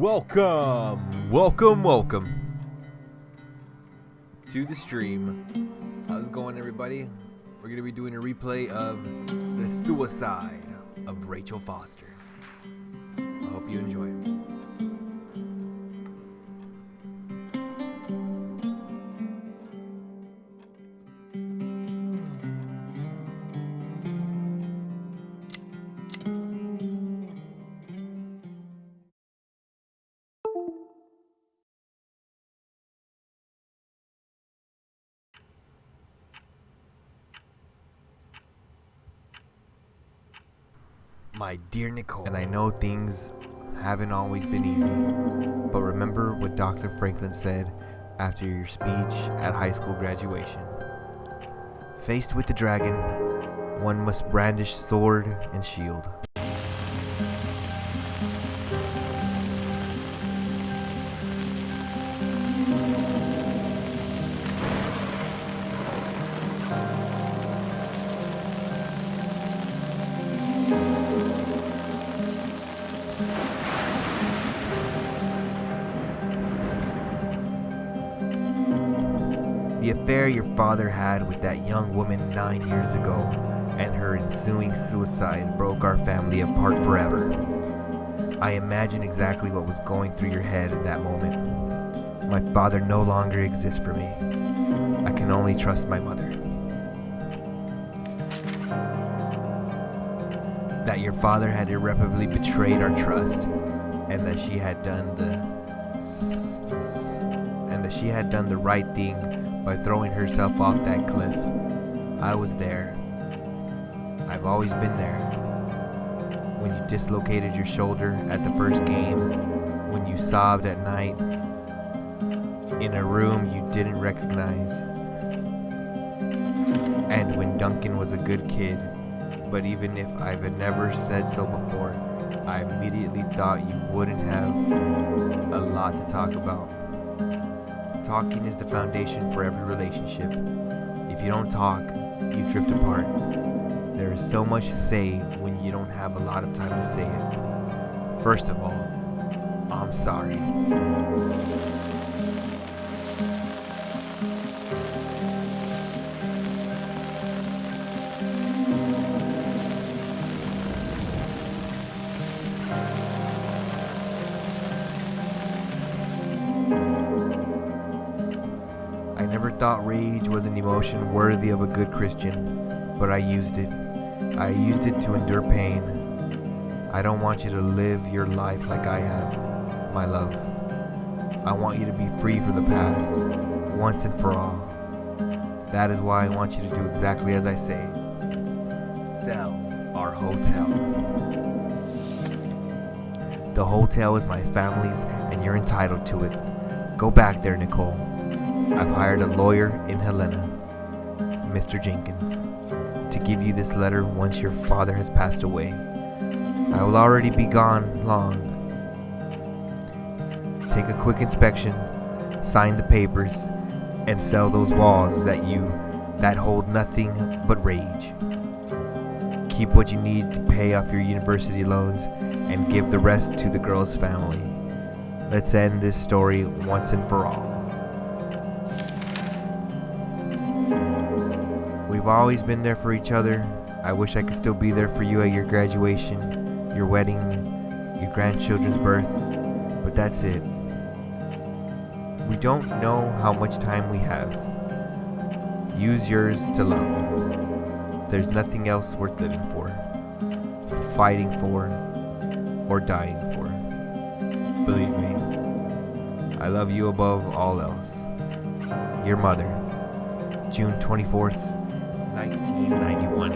Welcome to the stream. How's it going, everybody? We're gonna be doing a replay of the suicide of Rachel Foster. I hope you enjoy it. My dear Nicole, and I know things haven't always been easy, but remember what Dr. Franklin said after your speech at high school graduation. Faced with the dragon, one must brandish sword and shield. The affair your father had with that young woman 9 years ago and her ensuing suicide broke our family apart forever. I imagine exactly what was going through your head in that moment. My father no longer exists for me. I can only trust my mother. That your father had irreparably betrayed our trust and that she had done the right thing by throwing herself off that cliff. I was there. I've always been there. When you dislocated your shoulder at the first game, when you sobbed at night in a room you didn't recognize, and when Duncan was a good kid, but even if I've never said so before, I immediately thought you wouldn't have a lot to talk about. Talking is the foundation for every relationship. If you don't talk, you drift apart. There is so much to say when you don't have a lot of time to say it. First of all, I'm sorry. I never thought rage was an emotion worthy of a good Christian, but I used it. I used it to endure pain. I don't want you to live your life like I have, my love. I want you to be free from the past, once and for all. That is why I want you to do exactly as I say. Sell our hotel. The hotel is my family's and you're entitled to it. Go back there, Nicole. I've hired a lawyer in Helena, Mr. Jenkins, to give you this letter once your father has passed away. I will already be gone long. Take a quick inspection, sign the papers, and sell those walls that hold nothing but rage. Keep what you need to pay off your university loans and give the rest to the girl's family. Let's end this story once and for all. We've always been there for each other. I wish I could still be there for you at your graduation, your wedding, your grandchildren's birth, but that's it. We don't know how much time we have. Use yours to love. There's nothing else worth living for, fighting for, or dying for. Believe me, I love you above all else. Your mother, June 24th, 1991.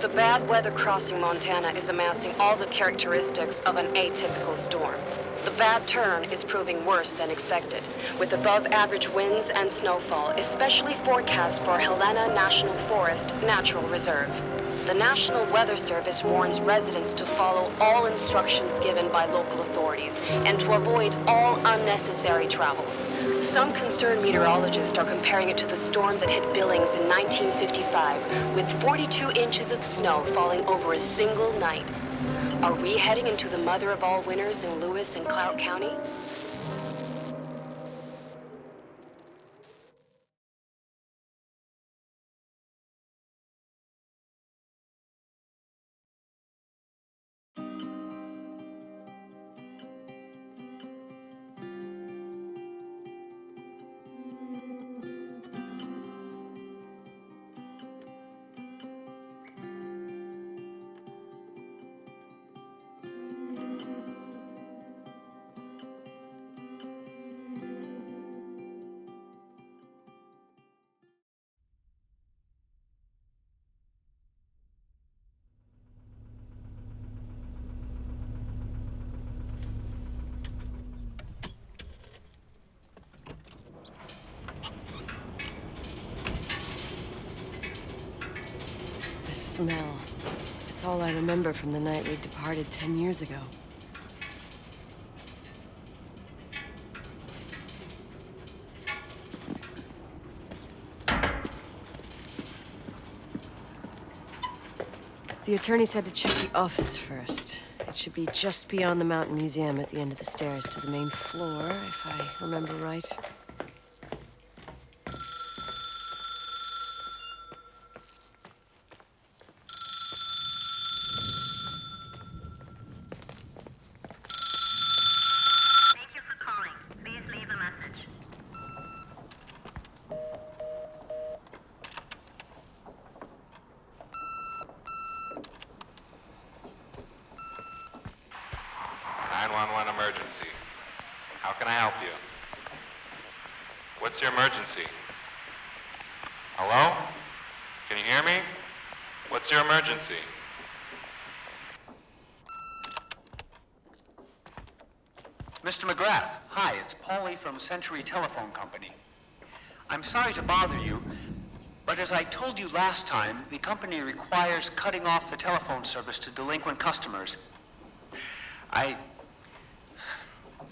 The bad weather crossing Montana is amassing all the characteristics of an atypical storm. The bad turn is proving worse than expected, with above-average winds and snowfall, especially forecast for Helena National Forest Natural Reserve. The National Weather Service warns residents to follow all instructions given by local authorities and to avoid all unnecessary travel. Some concerned meteorologists are comparing it to the storm that hit Billings in 1955, with 42 inches of snow falling over a single night. Are we heading into the mother of all winters in Lewis and Clout County? The smell. It's all I remember from the night we departed 10 years ago. The attorney said to check the office first. It should be just beyond the Mountain Museum at the end of the stairs to the main floor, if I remember right. 911 emergency. How can I help you? What's your emergency? Hello? Can you hear me? What's your emergency? Mr. McGrath, hi, it's Paulie from Century Telephone Company. I'm sorry to bother you, but as I told you last time, the company requires cutting off the telephone service to delinquent customers.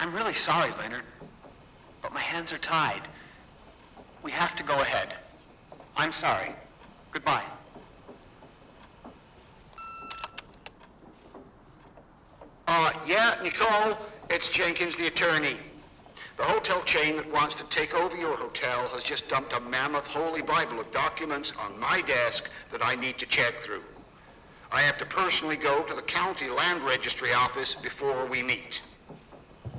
I'm really sorry, Leonard, but my hands are tied. We have to go ahead. I'm sorry. Goodbye. Yeah, Nicole, it's Jenkins, the attorney. The hotel chain that wants to take over your hotel has just dumped a mammoth holy Bible of documents on my desk that I need to check through. I have to personally go to the county land registry office before we meet.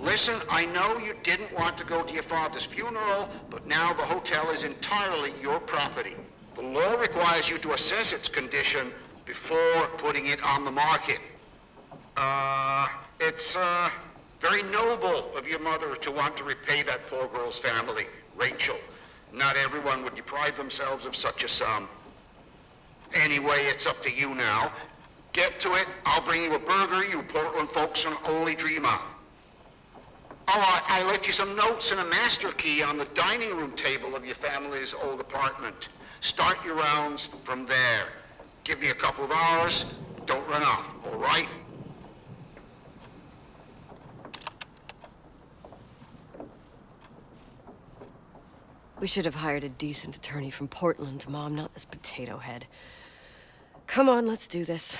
Listen, I know you didn't want to go to your father's funeral, but now the hotel is entirely your property. The law requires you to assess its condition before putting it on the market. It's very noble of your mother to want to repay that poor girl's family, Rachel. Not everyone would deprive themselves of such a sum. Anyway, it's up to you now. Get to it. I'll bring you a burger you Portland folks can only dream of. Oh, I left you some notes and a master key on the dining room table of your family's old apartment. Start your rounds from there. Give me a couple of hours. Don't run off, all right? We should have hired a decent attorney from Portland, Mom, not this potato head. Come on, let's do this.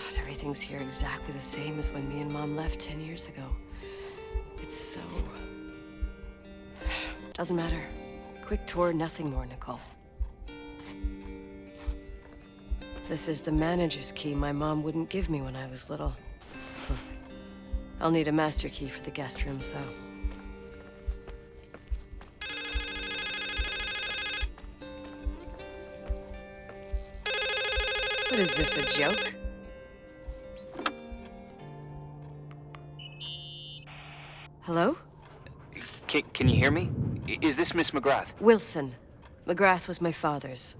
God, everything's here exactly the same as when me and Mom left 10 years ago. It's so... Doesn't matter. Quick tour, nothing more, Nicole. This is the manager's key my mom wouldn't give me when I was little. I'll need a master key for the guest rooms, though. What is this, a joke? Hello? Can you hear me? Is this Miss McGrath? Wilson. McGrath was my father's.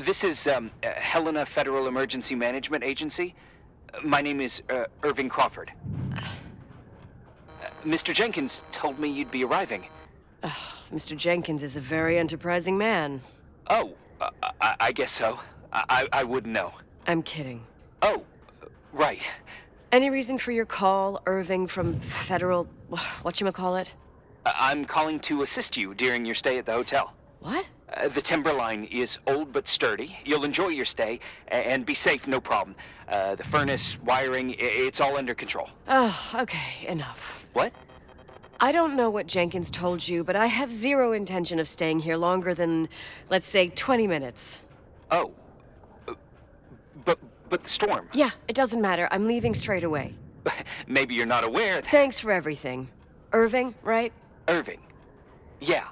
This is Helena Federal Emergency Management Agency. My name is Irving Crawford. Mr. Jenkins told me you'd be arriving. Mr. Jenkins is a very enterprising man. Oh, I guess so. I wouldn't know. I'm kidding. Oh, right. Any reason for your call, Irving from Federal... whatchamacallit? I'm calling to assist you during your stay at the hotel. What? The Timberline is old but sturdy. You'll enjoy your stay, and be safe, no problem. The furnace, wiring, it's all under control. Oh, okay, enough. What? I don't know what Jenkins told you, but I have zero intention of staying here longer than, let's say, 20 minutes. Oh. But the storm. Yeah, it doesn't matter. I'm leaving straight away. Maybe you're not aware that... Thanks for everything. Irving, right? Irving. Yeah.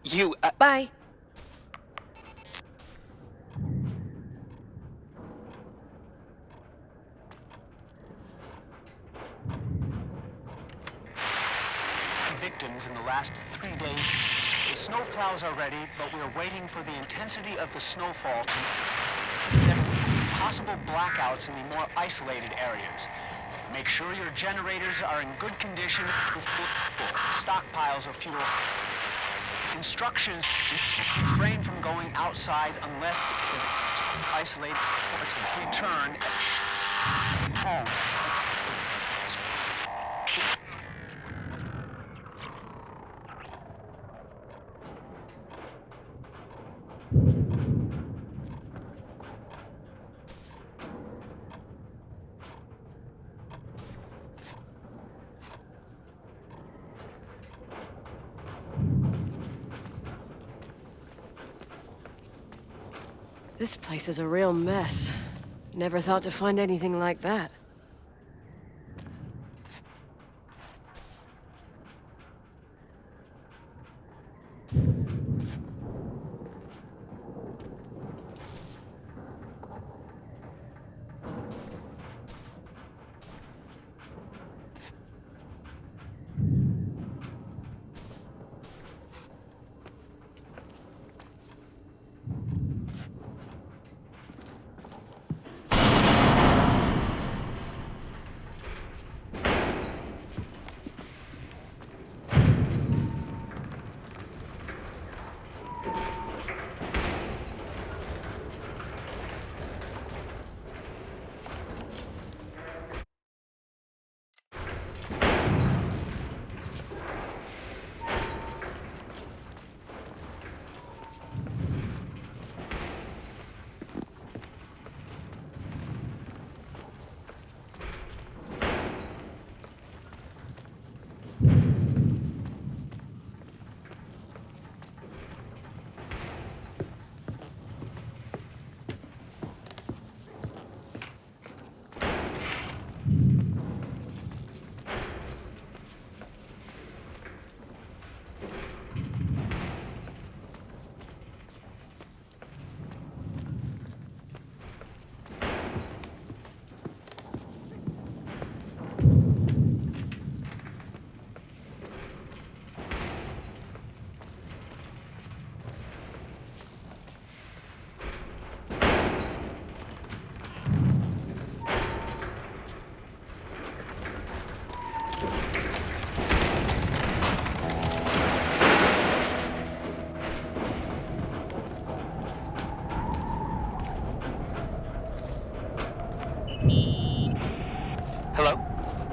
You... Bye. Victims in the last 3 days. The snow plows are ready, but we're waiting for the intensity of the snowfall to... There will be possible blackouts in the more isolated areas. Make sure your generators are in good condition with stockpiles of fuel. Instructions refrain from going outside unless isolated return home. This place is a real mess. Never thought to find anything like that.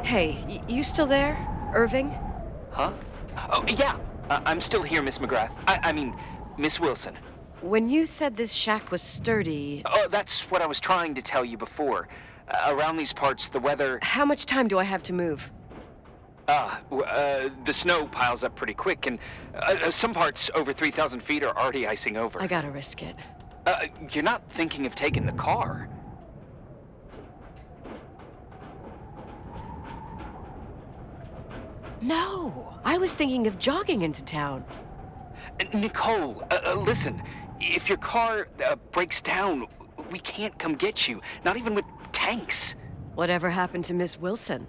Hey, you still there, Irving? Huh? Oh, yeah. I'm still here, Miss McGrath. I mean, Miss Wilson. When you said this shack was sturdy... Oh, that's what I was trying to tell you before. Around these parts, the weather... How much time do I have to move? The snow piles up pretty quick, and some parts over 3,000 feet are already icing over. I gotta risk it. You're not thinking of taking the car. No, I was thinking of jogging into town. Nicole, listen. If your car breaks down, we can't come get you. Not even with tanks. Whatever happened to Miss Wilson?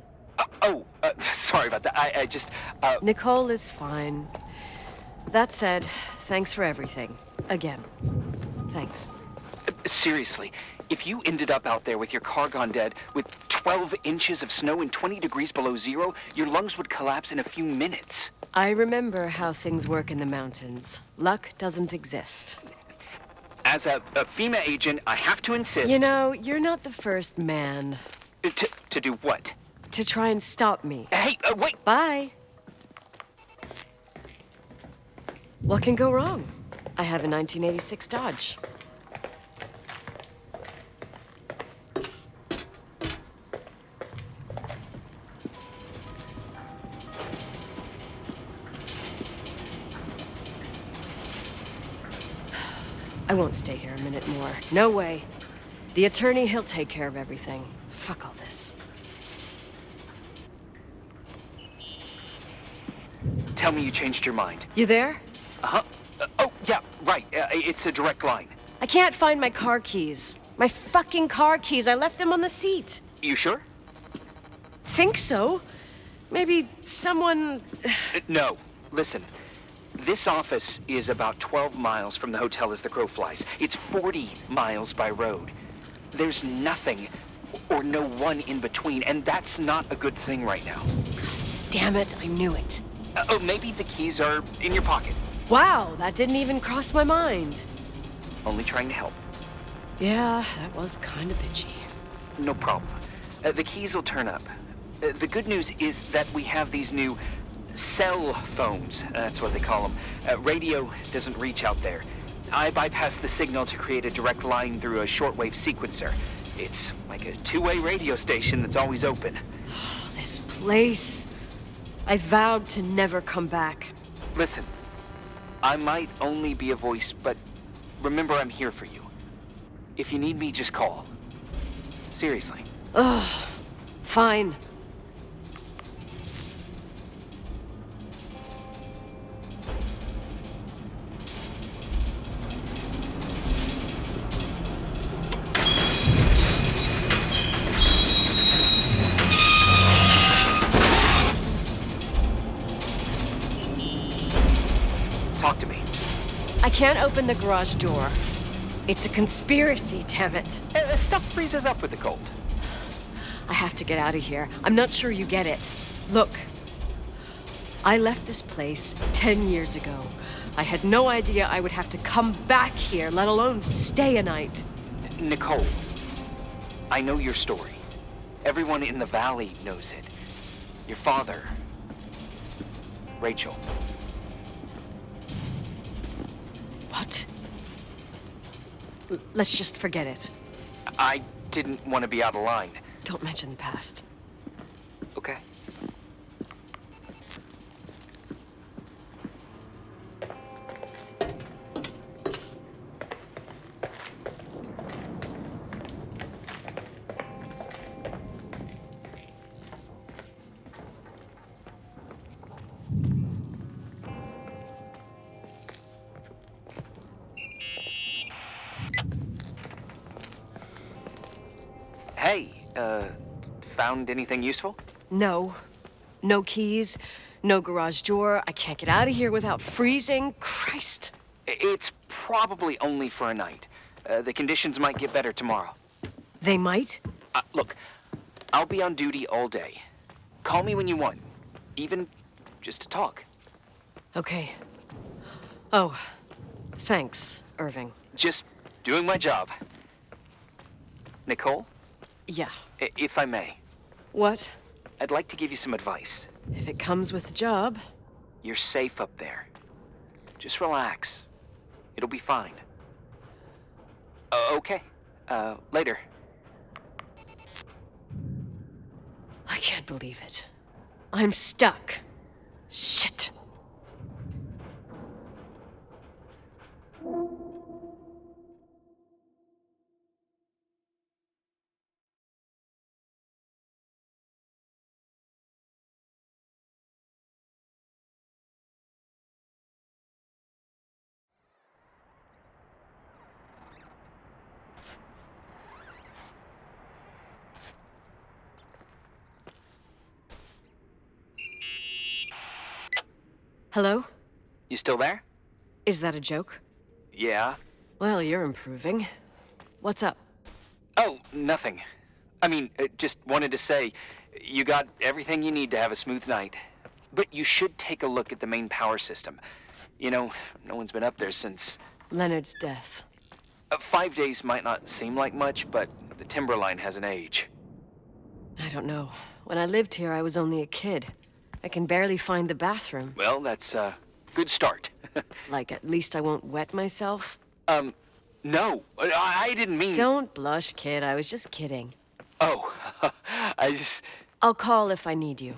Sorry about that. I just... Nicole is fine. That said, thanks for everything. Again. Thanks. Seriously, if you ended up out there with your car gone dead, with 12 inches of snow and 20 degrees below zero, your lungs would collapse in a few minutes. I remember how things work in the mountains. Luck doesn't exist. As a FEMA agent, I have to insist... You know, you're not the first man. To do what? To try and stop me. Hey, wait! Bye. What can go wrong? I have a 1986 Dodge. I won't stay here a minute more. No way. The attorney, he'll take care of everything. Fuck all this. Tell me you changed your mind. You there? Uh-huh. Oh, yeah, right. It's a direct line. I can't find my car keys. My fucking car keys. I left them on the seat. You sure? Think so. Maybe someone... No. Listen. This office is about 12 miles from the hotel as the crow flies. It's 40 miles by road. There's nothing or no one in between, and that's not a good thing right now. Damn it, I knew it. Maybe the keys are in your pocket. Wow, that didn't even cross my mind. Only trying to help. Yeah, that was kind of bitchy. No problem. The keys will turn up. The good news is that we have these new cell phones. That's what they call them. Radio doesn't reach out there. I bypass the signal to create a direct line through a shortwave sequencer. It's like a two-way radio station that's always open. This place. I vowed to never come back. Listen, I might only be a voice, but remember I'm here for you. If you need me, just call. Seriously. Ugh. Fine. Talk to me. I can't open the garage door. It's a conspiracy, damn it. Stuff freezes up with the cold. I have to get out of here. I'm not sure you get it. Look, I left this place 10 years ago. I had no idea I would have to come back here, let alone stay a night. Nicole, I know your story. Everyone in the valley knows it. Your father, Rachel. What? Let's just forget it. I didn't want to be out of line. Don't mention the past. Okay. Hey, found anything useful? No. No keys, no garage door. I can't get out of here without freezing. Christ. It's probably only for a night. The conditions might get better tomorrow. They might? Look, I'll be on duty all day. Call me when you want, even just to talk. Okay. Oh, thanks, Irving. Just doing my job. Nicole, Yeah. if I may, What? I'd like to give you some advice. If it comes with the job. You're safe up there. Just relax. It'll be fine. Okay. Later. I can't believe it. I'm stuck. Shit. Hello? You still there? Is that a joke? Yeah. Well, you're improving. What's up? Oh, nothing. I mean, just wanted to say, you got everything you need to have a smooth night. But you should take a look at the main power system. You know, no one's been up there since... Leonard's death. 5 days might not seem like much, but the timberline has an age. I don't know. When I lived here, I was only a kid. I can barely find the bathroom. Well, that's a good start. Like, at least I won't wet myself? No, I didn't mean... Don't blush, kid. I was just kidding. Oh, I just... I'll call if I need you.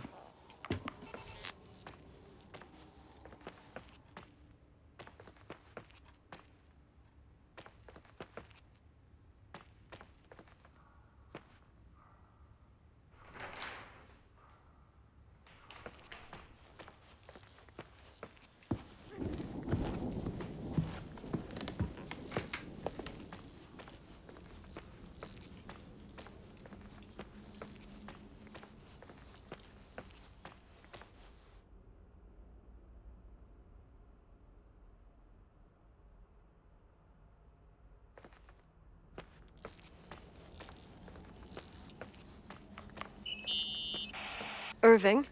Irving,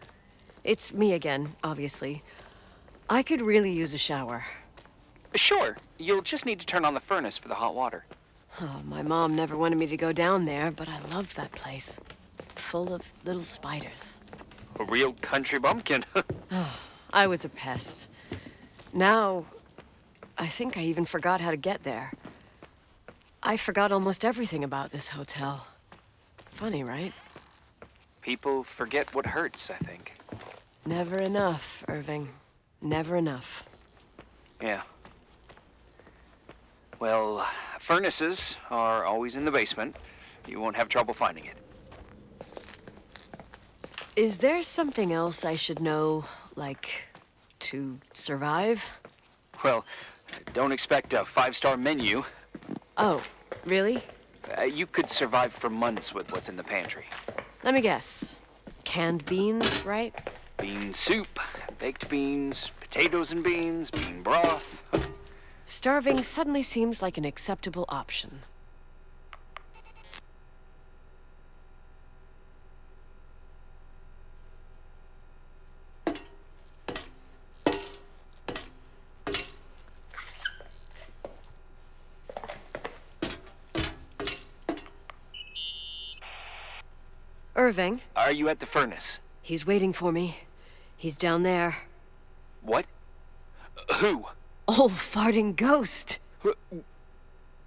it's me again, obviously. I could really use a shower. Sure, you'll just need to turn on the furnace for the hot water. Oh, my mom never wanted me to go down there, but I loved that place. Full of little spiders. A real country bumpkin. I was a pest. Now, I think I even forgot how to get there. I forgot almost everything about this hotel. Funny, right? People forget what hurts, I think. Never enough, Irving. Never enough. Yeah. Well, furnaces are always in the basement. You won't have trouble finding it. Is there something else I should know, like, to survive? Well, don't expect a 5-star menu. Oh, really? You could survive for months with what's in the pantry. Let me guess. Canned beans, right? Bean soup, baked beans, potatoes and beans, bean broth. Starving suddenly seems like an acceptable option. Irving, Are you at the furnace? he's waiting for me. He's down there. What? Who? Old farting ghost.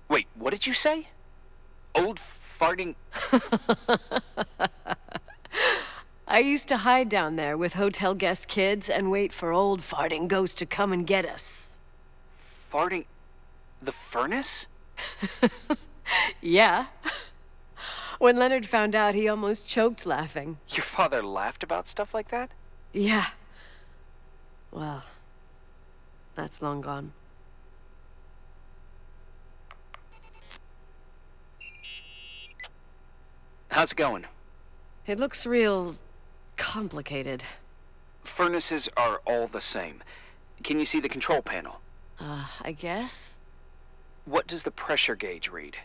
Wait, what did you say? Old farting... I used to hide down there with hotel guest kids and wait for old farting ghost to come and get us. farting... the furnace? Yeah. When Leonard found out, he almost choked laughing. Your father laughed about stuff like that? Yeah. Well, that's long gone. How's it going? It looks real complicated. Furnaces are all the same. Can you see the control panel? I guess? What does the pressure gauge read?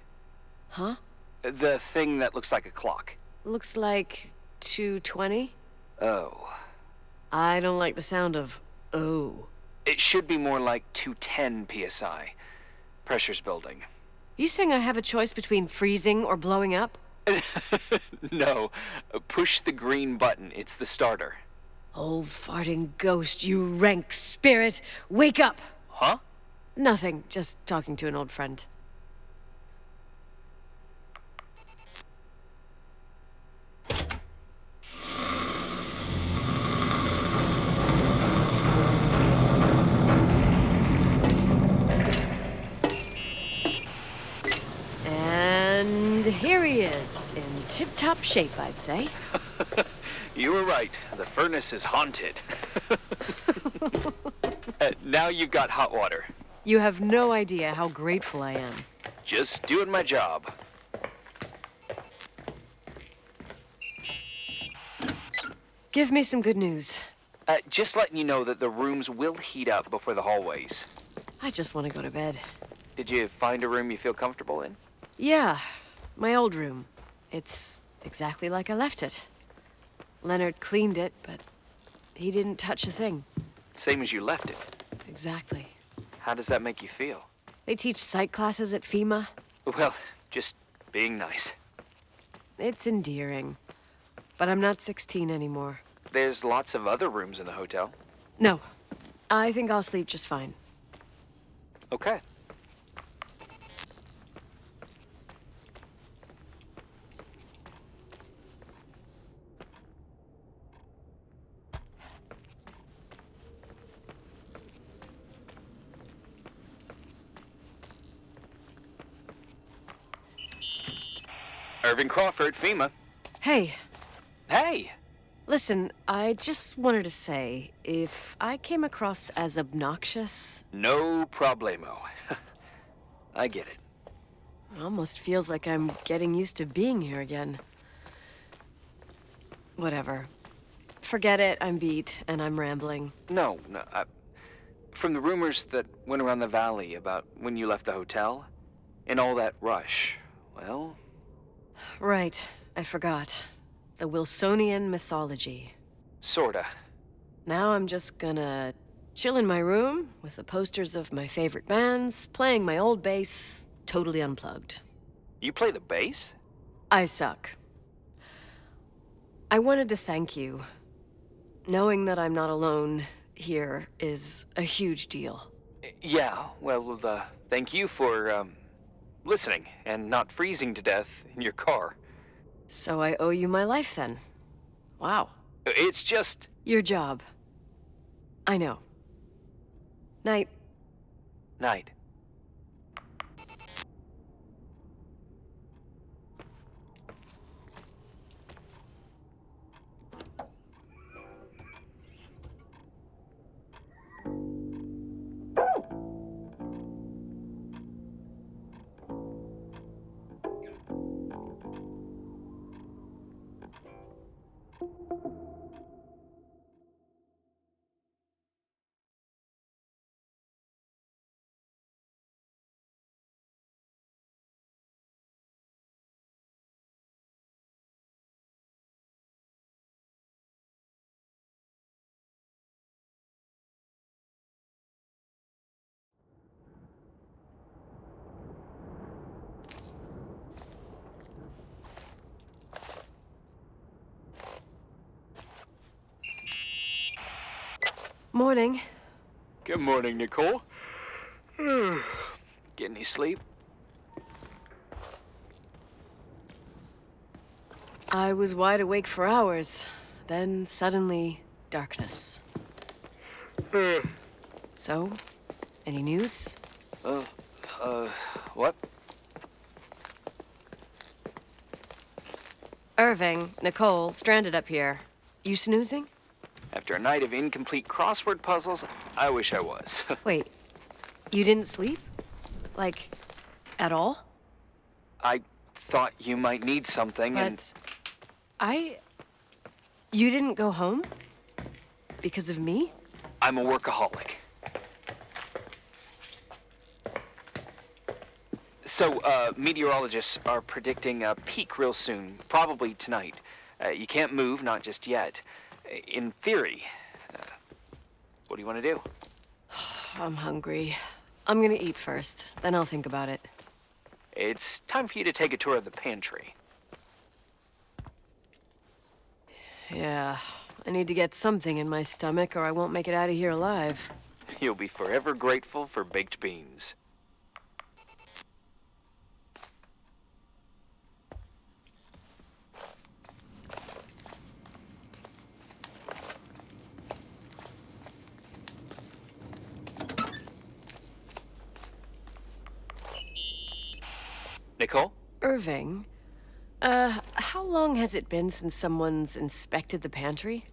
Huh? The thing that looks like a clock. Looks like 220? Oh. I don't like the sound of oh. It should be more like 210 psi. Pressure's building. You saying I have a choice between freezing or blowing up? No. Push the green button. It's the starter. Old farting ghost, you rank spirit! Wake up! Huh? Nothing, just talking to an old friend. here he is, in tip-top shape, I'd say. You were right. The furnace is haunted. Now you've got hot water. You have no idea how grateful I am. Just doing my job. Give me some good news. Just letting you know that the rooms will heat up before the hallways. I just want to go to bed. Did you find a room you feel comfortable in? Yeah, my old room. It's exactly like I left it. Leonard cleaned it, but he didn't touch a thing. Same as you left it. Exactly. How does that make you feel? They teach psych classes at FEMA. Well, just being nice. It's endearing. But I'm not 16 anymore. There's lots of other rooms in the hotel. No, I think I'll sleep just fine. Okay. Irving Crawford, FEMA. Hey, Hey! listen, I just wanted to say, if I came across as obnoxious, No problemo. I get it. it almost feels like I'm getting used to being here again. Whatever. Forget it, I'm beat, and I'm rambling. No. From the rumors that went around the valley about when you left the hotel, and all that rush, well... Right, I forgot. The Wilsonian mythology. Sorta. Now I'm just gonna chill in my room with the posters of my favorite bands, playing my old bass, totally unplugged. You play the bass? I suck. I wanted to thank you. Knowing that I'm not alone here is a huge deal. Yeah, well, thank you for, listening and not freezing to death in your car. So I owe you my life then. Wow. It's just... Your job. I know. Night. Night. Morning. Good morning, Nicole. Get any sleep? I was wide awake for hours. Then suddenly, darkness. So, any news? What? Irving, Nicole, stranded up here. You snoozing? After a night of incomplete crossword puzzles, I wish I was. Wait, you didn't sleep? Like, at all? I thought you might need something, and... But you didn't go home? Because of me? I'm a workaholic. So, meteorologists are predicting a peak real soon, probably tonight. You can't move, not just yet. In theory, what do you want to do? I'm hungry. I'm gonna eat first, then I'll think about it. It's time for you to take a tour of the pantry. Yeah, I need to get something in my stomach or I won't make it out of here alive. You'll be forever grateful for baked beans. Nicole? Irving, How long has it been since someone's inspected the pantry?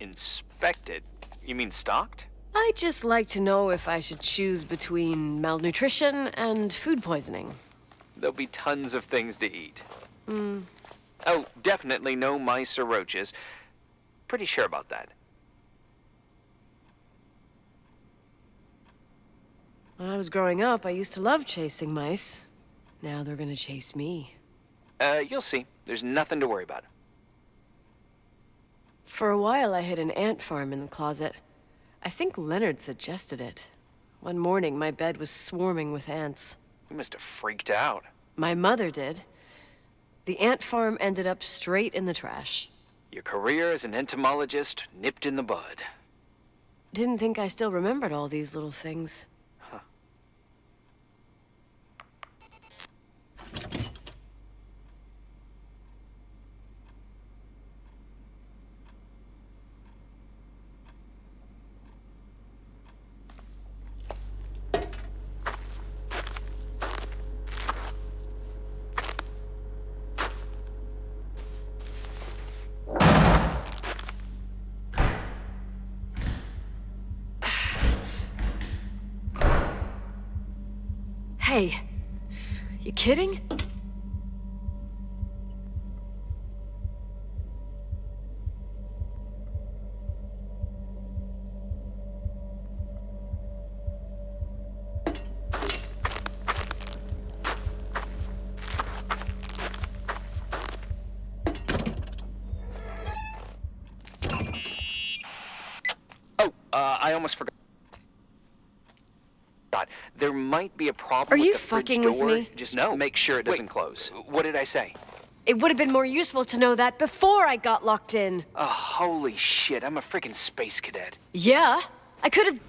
Inspected? You mean stocked? I'd just like to know if I should choose between malnutrition and food poisoning. There'll be tons of things to eat. Oh, definitely no mice or roaches. Pretty sure about that. When I was growing up, I used to love chasing mice. Now they're gonna chase me. You'll see. There's nothing to worry about. For a while, I hid an ant farm in the closet. I think Leonard suggested it. One morning, my bed was swarming with ants. You must have freaked out. My mother did. The ant farm ended up straight in the trash. Your career as an entomologist nipped in the bud. Didn't think I still remembered all these little things. Hey, you kidding? Oh, I almost forgot. There might be a problem Are with you the fridge fucking with door. me? Just make sure it doesn't close. What did I say? It would have been more useful to know that before I got locked in. Oh, holy shit, I'm a freaking space cadet. Yeah, I could have...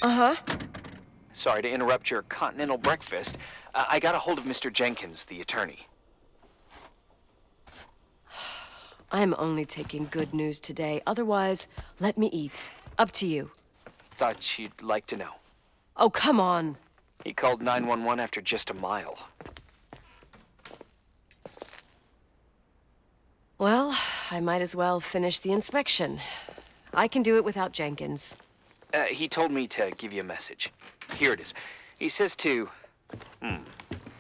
Uh-huh. Sorry to interrupt your continental breakfast. I got a hold of Mr. Jenkins, the attorney. I'm only taking good news today. Otherwise, let me eat. Up to you. Thought you'd like to know. Oh, come on. He called 911 after just a mile. Well, I might as well finish the inspection. I can do it without Jenkins. He told me to give you a message. Here it is. He says to...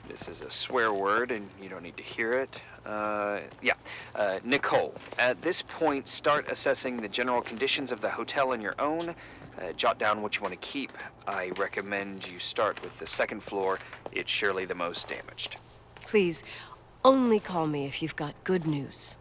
This is a swear word, and you don't need to hear it. Nicole, at this point, start assessing the general conditions of the hotel on your own. Jot down what you want to keep. I recommend you start with the second floor. It's surely the most damaged. Please, only call me if you've got good news.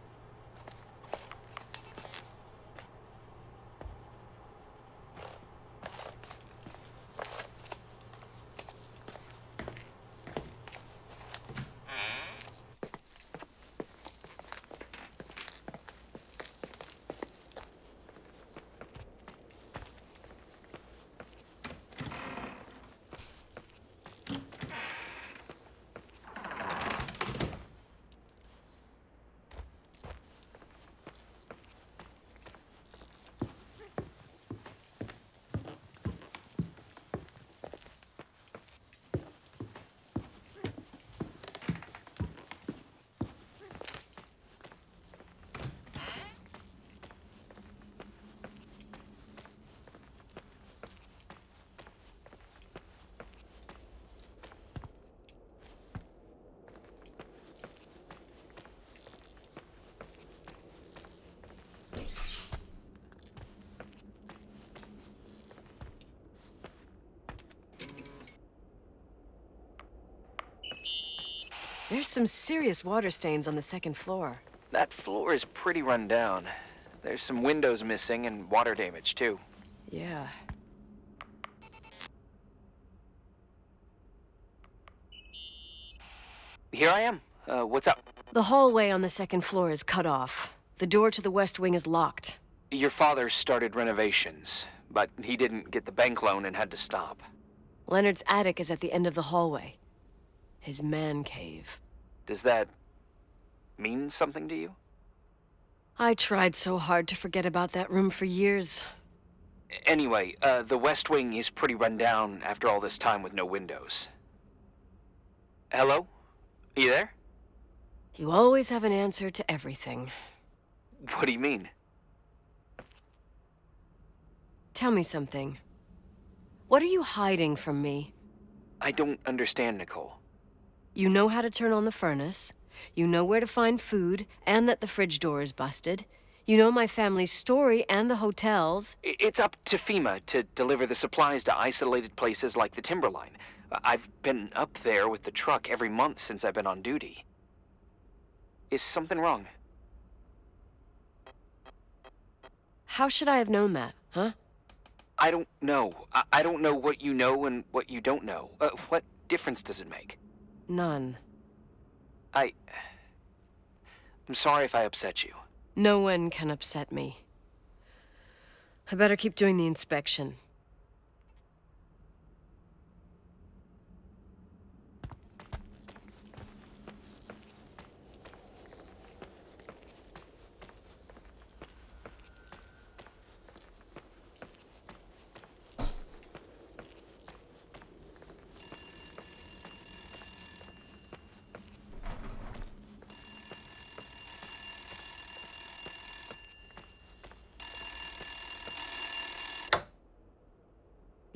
There's some serious water stains on the second floor. That floor is pretty run down. There's some windows missing and water damage, too. Yeah. Here I am. What's up? The hallway on the second floor is cut off. The door to the west wing is locked. Your father started renovations, but he didn't get the bank loan and had to stop. Leonard's attic is at the end of the hallway. His man cave. Does that mean something to you? I tried so hard to forget about that room for years. Anyway, the west wing is pretty run down after all this time with no windows. Hello? You there? You always have an answer to everything. What do you mean? Tell me something. What are you hiding from me? I don't understand, Nicole. You know how to turn on the furnace. You know where to find food, and that the fridge door is busted. You know my family's story and the hotel's. It's up to FEMA to deliver the supplies to isolated places like the Timberline. I've been up there with the truck every month since I've been on duty. Is something wrong? How should I have known that, huh? I don't know. I don't know what you know and what you don't know. What difference does it make? None. I'm sorry if I upset you. No one can upset me. I better keep doing the inspection.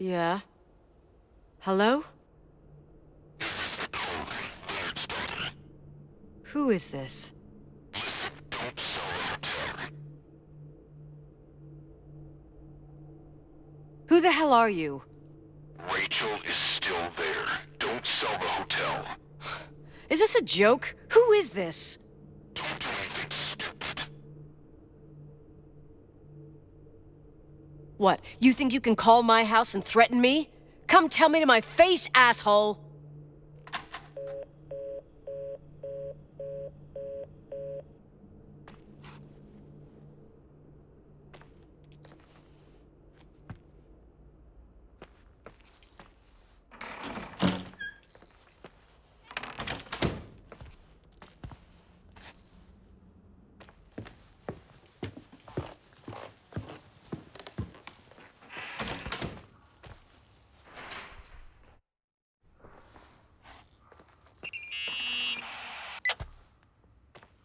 Yeah? Hello? Who is this? Who the hell are you? Rachel is still there. Don't sell the hotel. Is this a joke? Who is this? Don't do anything stupid. What, you think you can call my house and threaten me? Come tell me to my face, asshole!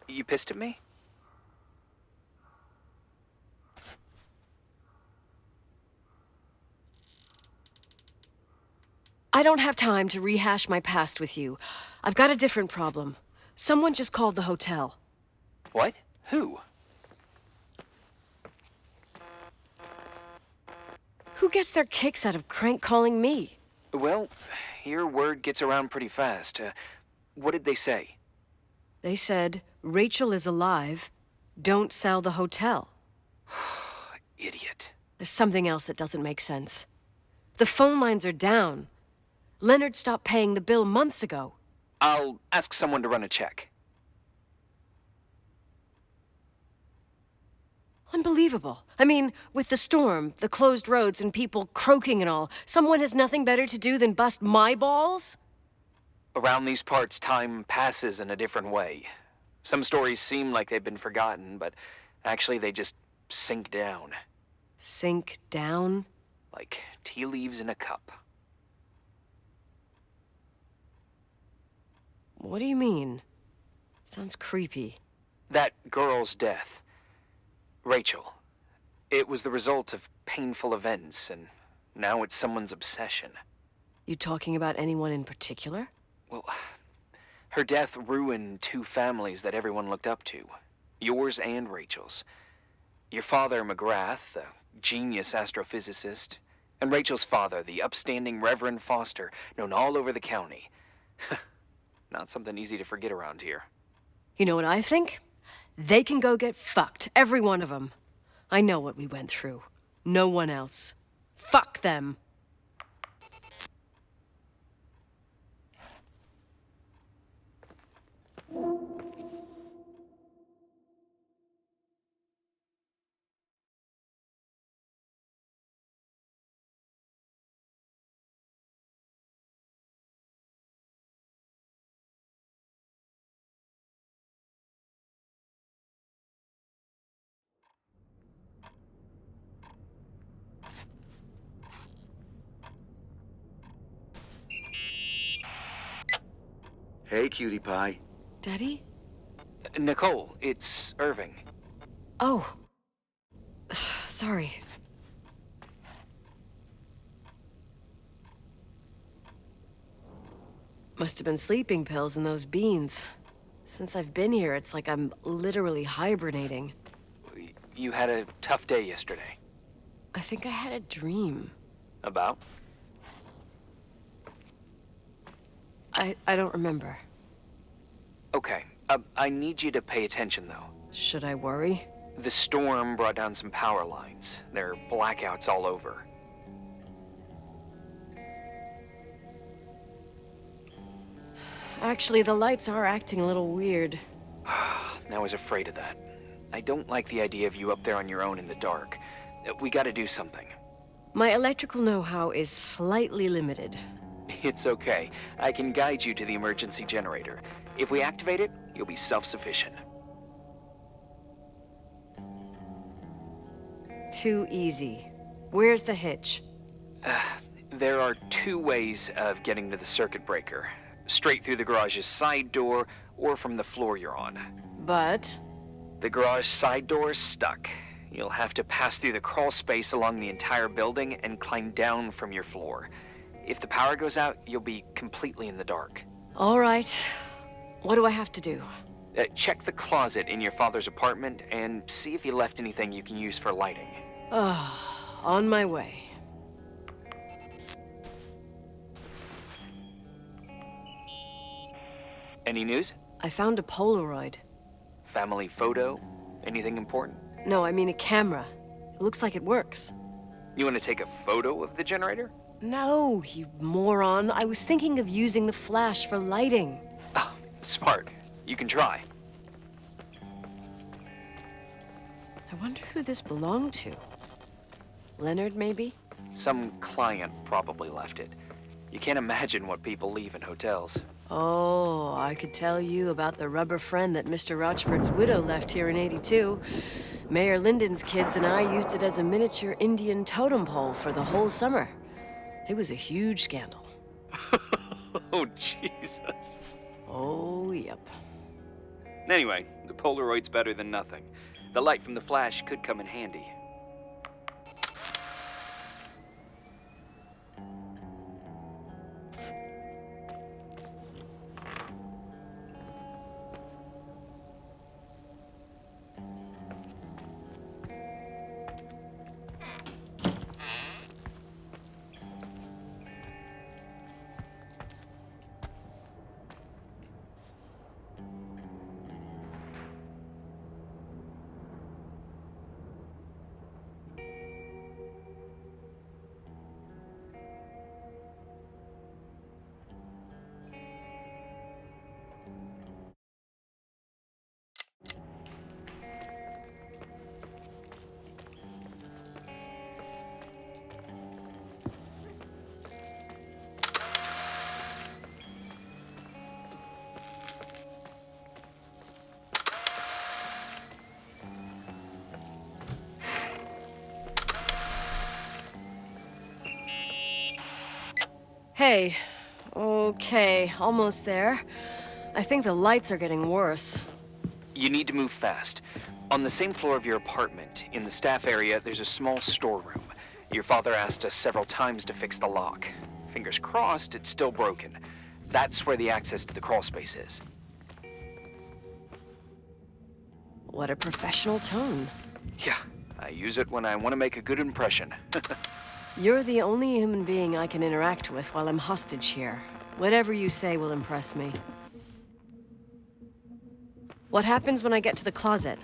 You pissed at me? I don't have time to rehash my past with you. I've got a different problem. Someone just called the hotel. What? Who? Who gets their kicks out of crank calling me? Well, your word gets around pretty fast. What did they say? They said, Rachel is alive. Don't sell the hotel. Idiot. There's something else that doesn't make sense. The phone lines are down. Leonard stopped paying the bill months ago. I'll ask someone to run a check. Unbelievable. I mean, with the storm, the closed roads, and people croaking and all, someone has nothing better to do than bust my balls? Around these parts, time passes in a different way. Some stories seem like they've been forgotten, but actually they just sink down. Sink down? Like tea leaves in a cup. What do you mean? Sounds creepy. That girl's death. Rachel. It was the result of painful events, and now it's someone's obsession. You talking about anyone in particular? Well, her death ruined two families that everyone looked up to. Yours and Rachel's. Your father, McGrath, a genius astrophysicist, and Rachel's father, the upstanding Reverend Foster, known all over the county. Not something easy to forget around here. You know what I think? They can go get fucked, every one of them. I know what we went through. No one else. Fuck them. Hey, cutie pie. Daddy? Nicole, it's Irving. Oh. Sorry. Must have been sleeping pills in those beans. Since I've been here, it's like I'm literally hibernating. You had a tough day yesterday. I think I had a dream. About? I don't remember. Okay, I need you to pay attention, though. Should I worry? The storm brought down some power lines. There are blackouts all over. Actually, the lights are acting a little weird. I was afraid of that. I don't like the idea of you up there on your own in the dark. We gotta do something. My electrical know-how is slightly limited. It's okay. I can guide you to the emergency generator. If we activate it, you'll be self-sufficient. Too easy. Where's the hitch? There are two ways of getting to the circuit breaker. Straight through the garage's side door, or from the floor you're on. But... The garage side door is stuck. You'll have to pass through the crawl space along the entire building and climb down from your floor. If the power goes out, you'll be completely in the dark. all right. What do I have to do? Check the closet in your father's apartment and see if he left anything you can use for lighting. On my way. Any news? I found a Polaroid. Family photo? Anything important? No, I mean a camera. It looks like it works. You want to take a photo of the generator? No, you moron. I was thinking of using the flash for lighting. Oh, smart. You can try. I wonder who this belonged to. Leonard, maybe? Some client probably left it. You can't imagine what people leave in hotels. Oh, I could tell you about the rubber friend that Mr. Rochford's widow left here in '82. Mayor Lyndon's kids and I used it as a miniature Indian totem pole for the whole summer. It was a huge scandal. Oh, Jesus. Oh, yep. Anyway, the Polaroid's better than nothing. The light from the flash could come in handy. Hey. Okay, almost there. I think the lights are getting worse. You need to move fast. On the same floor of your apartment, in the staff area, there's a small storeroom. Your father asked us several times to fix the lock. Fingers crossed, it's still broken. That's where the access to the crawl space is. What a professional tone. Yeah, I use it when I want to make a good impression. You're the only human being I can interact with while I'm hostage here. Whatever you say will impress me. What happens when I get to the closet?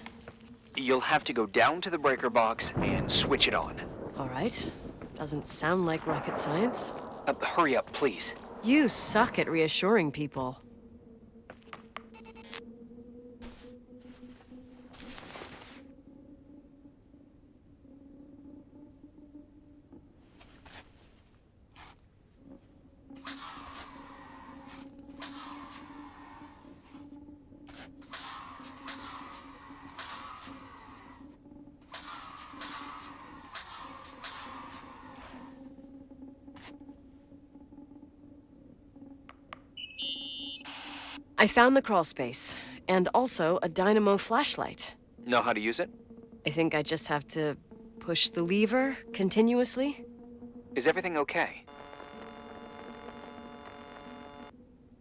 You'll have to go down to the breaker box and switch it on. All right. Doesn't sound like rocket science. Hurry up, please. You suck at reassuring people. I found the crawl space, and also a dynamo flashlight. Know how to use it? I think I just have to push the lever continuously. Is everything okay?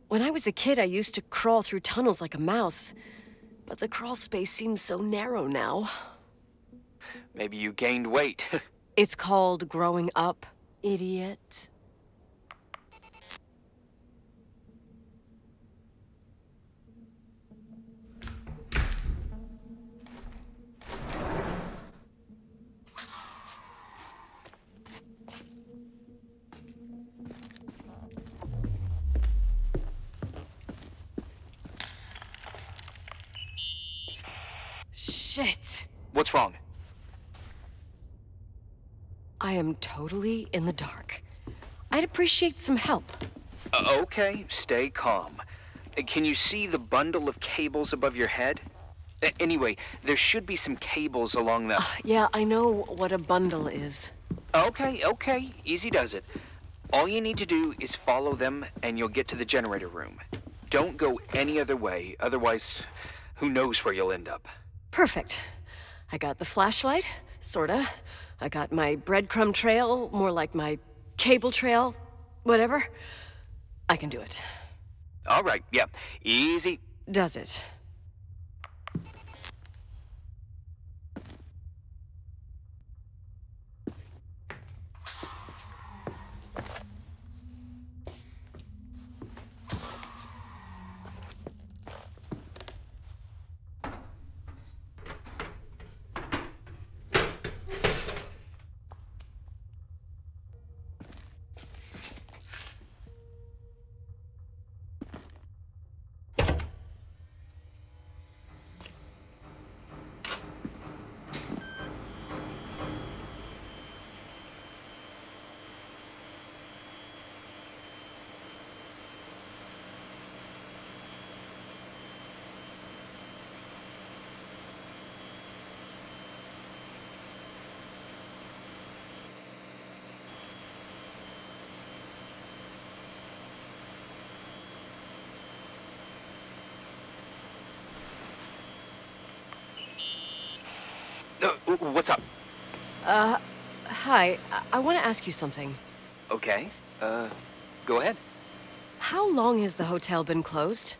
When I was a kid, I used to crawl through tunnels like a mouse, but the crawl space seems so narrow now. Maybe you gained weight. It's called growing up, idiot. Shit. What's wrong? I am totally in the dark. I'd appreciate some help. Okay, stay calm. Can you see the bundle of cables above your head? Anyway, there should be some cables along the... Yeah, I know what a bundle is. Okay, easy does it. All you need to do is follow them and you'll get to the generator room. Don't go any other way, otherwise, who knows where you'll end up. Perfect. I got the flashlight, sorta. I got my breadcrumb trail, more like my cable trail, whatever. I can do it. All right, yeah, easy. Does it? What's up? Hi. I want to ask you something. Okay, go ahead. How long has the hotel been closed?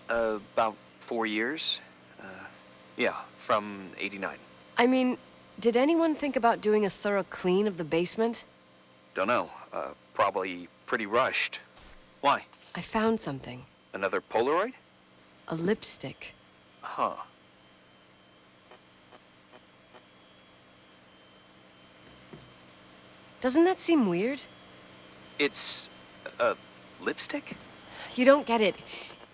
About 4 years. Yeah, from '89. I mean, did anyone think about doing a thorough clean of the basement? Don't know. Probably pretty rushed. Why? I found something. Another Polaroid? A lipstick. Huh. Doesn't that seem weird? It's a lipstick? You don't get it.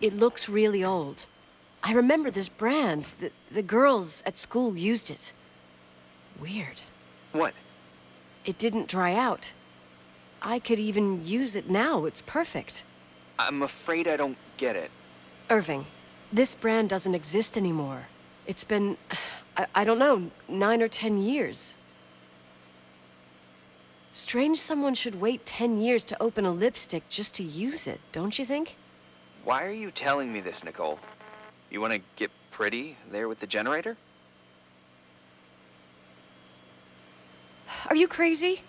It looks really old. I remember this brand. The girls at school used it. Weird. What? It didn't dry out. I could even use it now. It's perfect. I'm afraid I don't get it. Irving, this brand doesn't exist anymore. It's been, I don't know, 9 or 10 years. Strange someone should wait 10 years to open a lipstick just to use it, don't you think? Why are you telling me this, Nicole? You want to get pretty there with the generator? Are you crazy?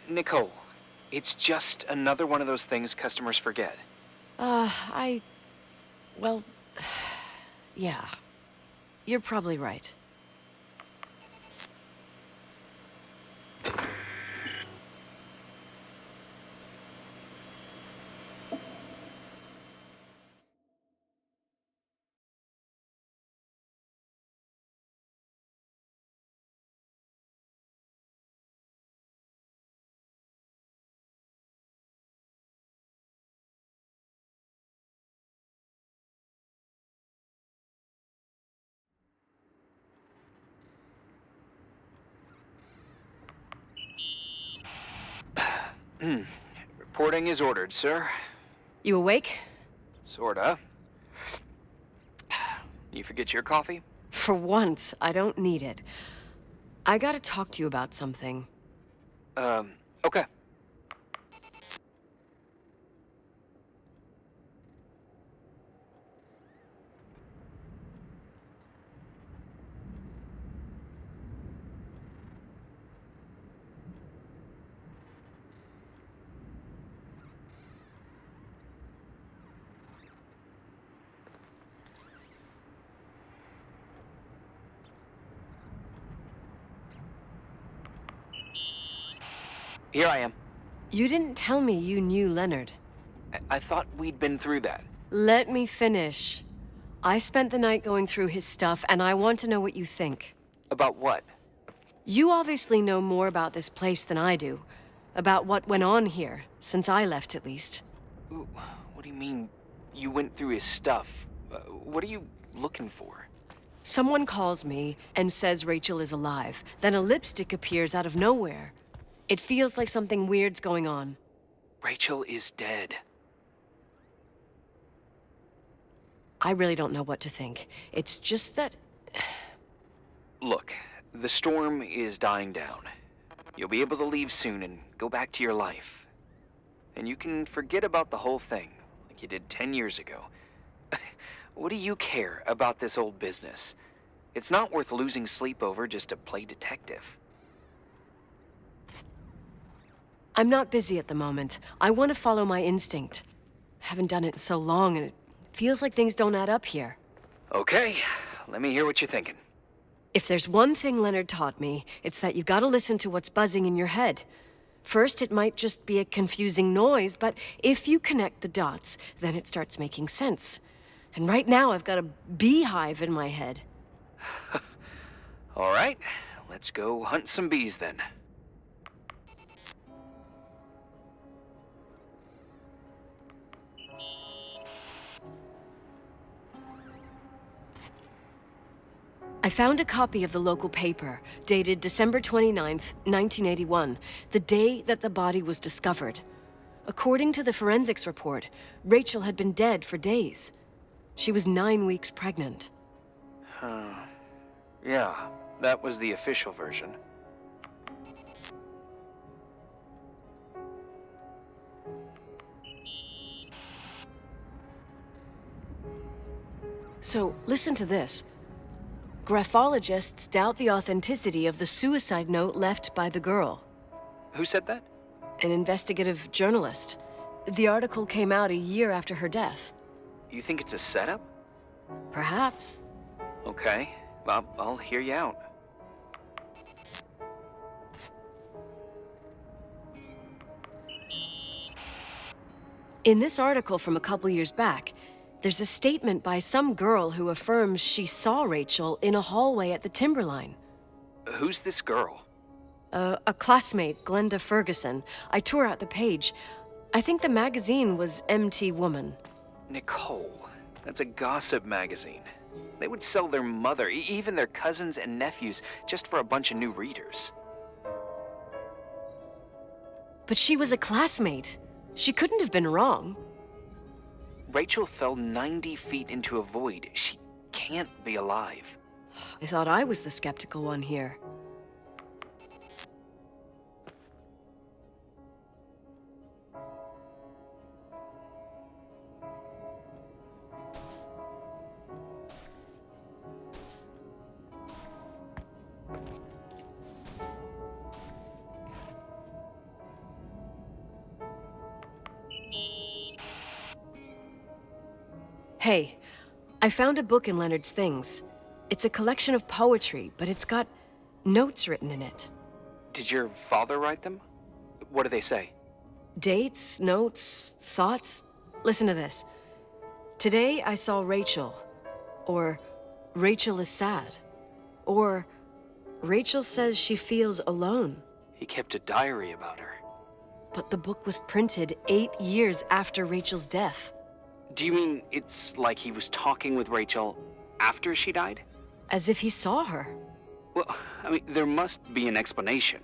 Nicole, it's just another one of those things customers forget. Well, yeah. You're probably right. Reporting is ordered, sir. You awake? Sorta. You forget your coffee? For once, I don't need it. I gotta talk to you about something. Okay. Here I am. You didn't tell me you knew Leonard. I thought we'd been through that. Let me finish. I spent the night going through his stuff, and I want to know what you think. About what? You obviously know more about this place than I do. About what went on here, since I left at least. Ooh, what do you mean, you went through his stuff? What are you looking for? Someone calls me and says Rachel is alive. Then a lipstick appears out of nowhere. It feels like something weird's going on. Rachel is dead. I really don't know what to think. It's just that... Look, the storm is dying down. You'll be able to leave soon and go back to your life. And you can forget about the whole thing, like you did 10 years ago. What do you care about this old business? It's not worth losing sleep over just to play detective. I'm not busy at the moment. I want to follow my instinct. Haven't done it in so long, and it feels like things don't add up here. Okay, let me hear what you're thinking. If there's one thing Leonard taught me, it's that you gotta listen to what's buzzing in your head. First, it might just be a confusing noise, but if you connect the dots, then it starts making sense. And right now, I've got a beehive in my head. All right, let's go hunt some bees then. I found a copy of the local paper, dated December 29th, 1981, the day that the body was discovered. According to the forensics report, Rachel had been dead for days. She was 9 weeks pregnant. Yeah, that was the official version. So, listen to this. Graphologists doubt the authenticity of the suicide note left by the girl. Who said that? An investigative journalist. The article came out a year after her death. You think it's a setup? Perhaps. Okay, I'll hear you out. In this article from a couple years back, there's a statement by some girl who affirms she saw Rachel in a hallway at the Timberline. Who's this girl? A classmate, Glenda Ferguson. I tore out the page. I think the magazine was MT Woman. Nicole, that's a gossip magazine. They would sell their mother, even their cousins and nephews, just for a bunch of new readers. But she was a classmate. She couldn't have been wrong. Rachel fell 90 feet into a void. She can't be alive. I thought I was the skeptical one here. Hey, I found a book in Leonard's things. It's a collection of poetry, but it's got notes written in it. Did your father write them? What do they say? Dates, notes, thoughts. Listen to this. Today I saw Rachel. Or Rachel is sad. Or Rachel says she feels alone. He kept a diary about her. But the book was printed 8 years after Rachel's death. Do you mean it's like he was talking with Rachel after she died? As if he saw her. Well, I mean, there must be an explanation.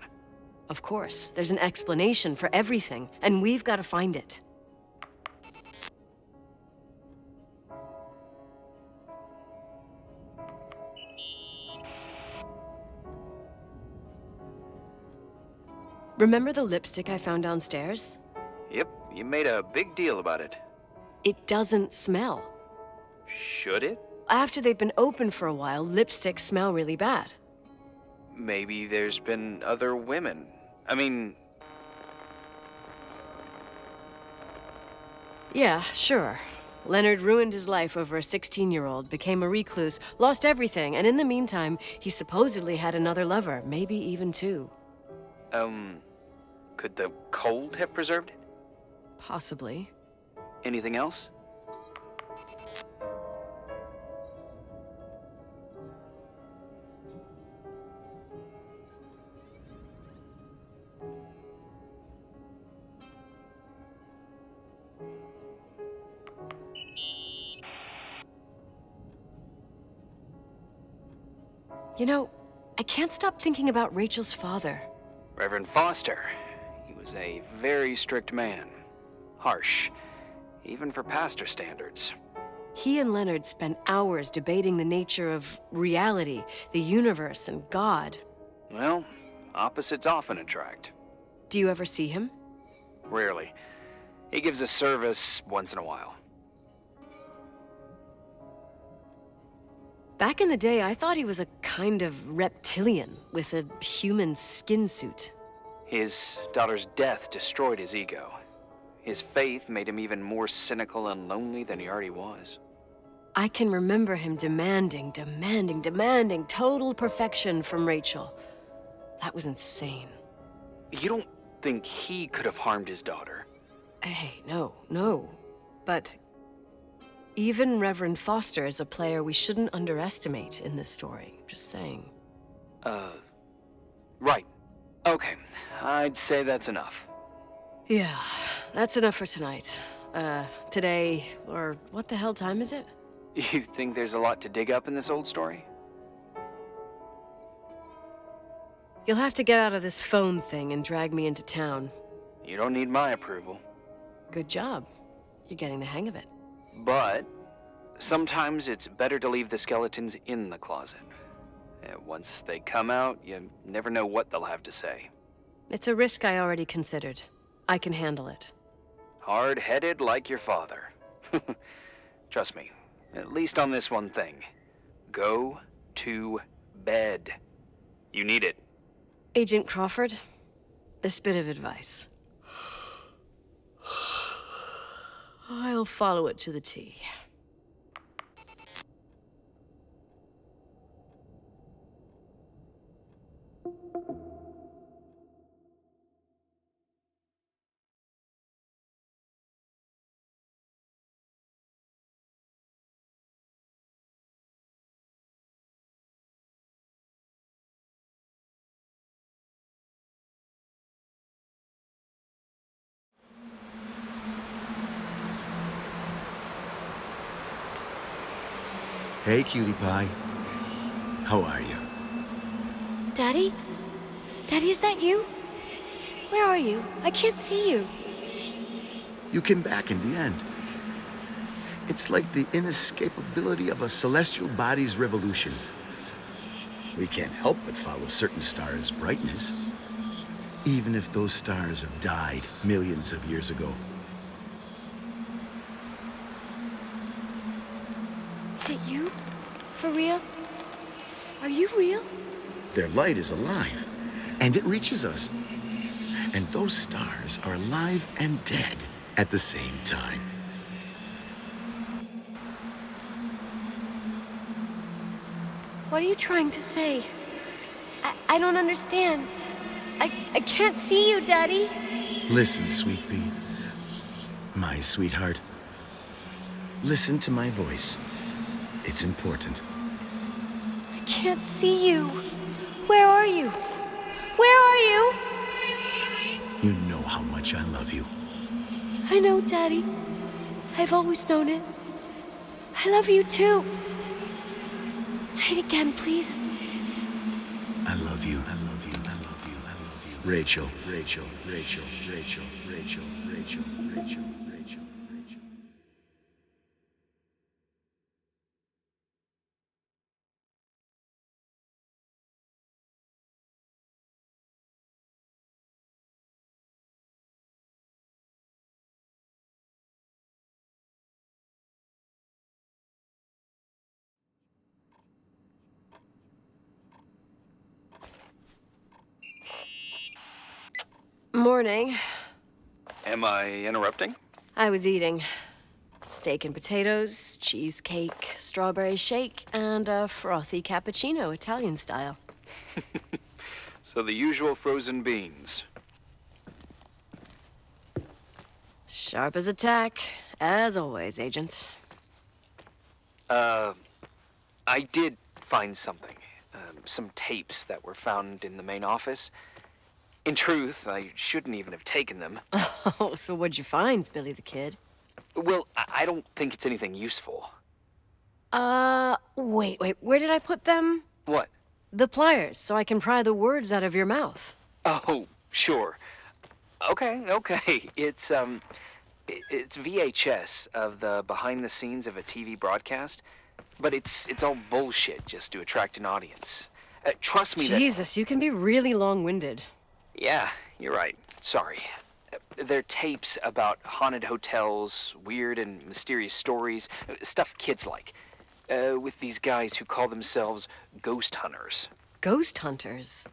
Of course, there's an explanation for everything, and we've got to find it. Remember the lipstick I found downstairs? Yep, you made a big deal about it. It doesn't smell. Should it? After they've been open for a while, lipsticks smell really bad. Maybe there's been other women. I mean... Yeah, sure. Leonard ruined his life over a 16-year-old, became a recluse, lost everything, and in the meantime, he supposedly had another lover, maybe even two. Could the cold have preserved it? Possibly. Anything else? You know, I can't stop thinking about Rachel's father. Reverend Foster. He was a very strict man. Harsh, even for pastor standards. He and Leonard spent hours debating the nature of reality, the universe, and God. Well, opposites often attract. Do you ever see him? Rarely. He gives a service once in a while. Back in the day, I thought he was a kind of reptilian with a human skin suit. His daughter's death destroyed his ego. His faith made him even more cynical and lonely than he already was. I can remember him demanding total perfection from Rachel. That was insane. You don't think he could have harmed his daughter? Hey, no. But even Reverend Foster is a player we shouldn't underestimate in this story. Just saying. Right. Okay. I'd say that's enough. Yeah, that's enough for tonight. Today, or what the hell time is it? You think there's a lot to dig up in this old story? You'll have to get out of this phone thing and drag me into town. You don't need my approval. Good job. You're getting the hang of it. But sometimes it's better to leave the skeletons in the closet. Once they come out, you never know what they'll have to say. It's a risk I already considered. I can handle it. Hard-headed like your father. Trust me, at least on this one thing. Go to bed. You need it. Agent Crawford, this bit of advice. I'll follow it to the T. Hey, cutie pie. How are you? Daddy? Daddy, is that you? Where are you? I can't see you. You came back in the end. It's like the inescapability of a celestial body's revolution. We can't help but follow certain stars' brightness, even if those stars have died millions of years ago. Is it you? For real? Are you real? Their light is alive, and it reaches us. And those stars are alive and dead at the same time. What are you trying to say? I don't understand. I can't see you, Daddy. Listen, sweet pea. My sweetheart. Listen to my voice. It's important. I can't see you. Where are you? Where are you? You know how much I love you. I know, Daddy. I've always known it. I love you too. Say it again, please. I love you. I love you. I love you. I love you. Rachel, Rachel, Rachel, Rachel, Rachel, Rachel, Rachel, Rachel, Rachel. Morning. Am I interrupting? I was eating steak and potatoes, cheesecake, strawberry shake, and a frothy cappuccino, Italian style. So the usual frozen beans. Sharp as a tack, as always, Agent. I did find something. Some tapes that were found in the main office. In truth, I shouldn't even have taken them. Oh, so what'd you find, Billy the Kid? Well, I don't think it's anything useful. Wait, where did I put them? What? The pliers, so I can pry the words out of your mouth. Oh, sure. Okay. It's VHS of the behind the scenes of a TV broadcast, but it's all bullshit just to attract an audience. Trust me. Jesus, you can be really long-winded. Yeah, you're right. Sorry. They're tapes about haunted hotels, weird and mysterious stories, stuff kids like. With these guys who call themselves ghost hunters. Ghost hunters?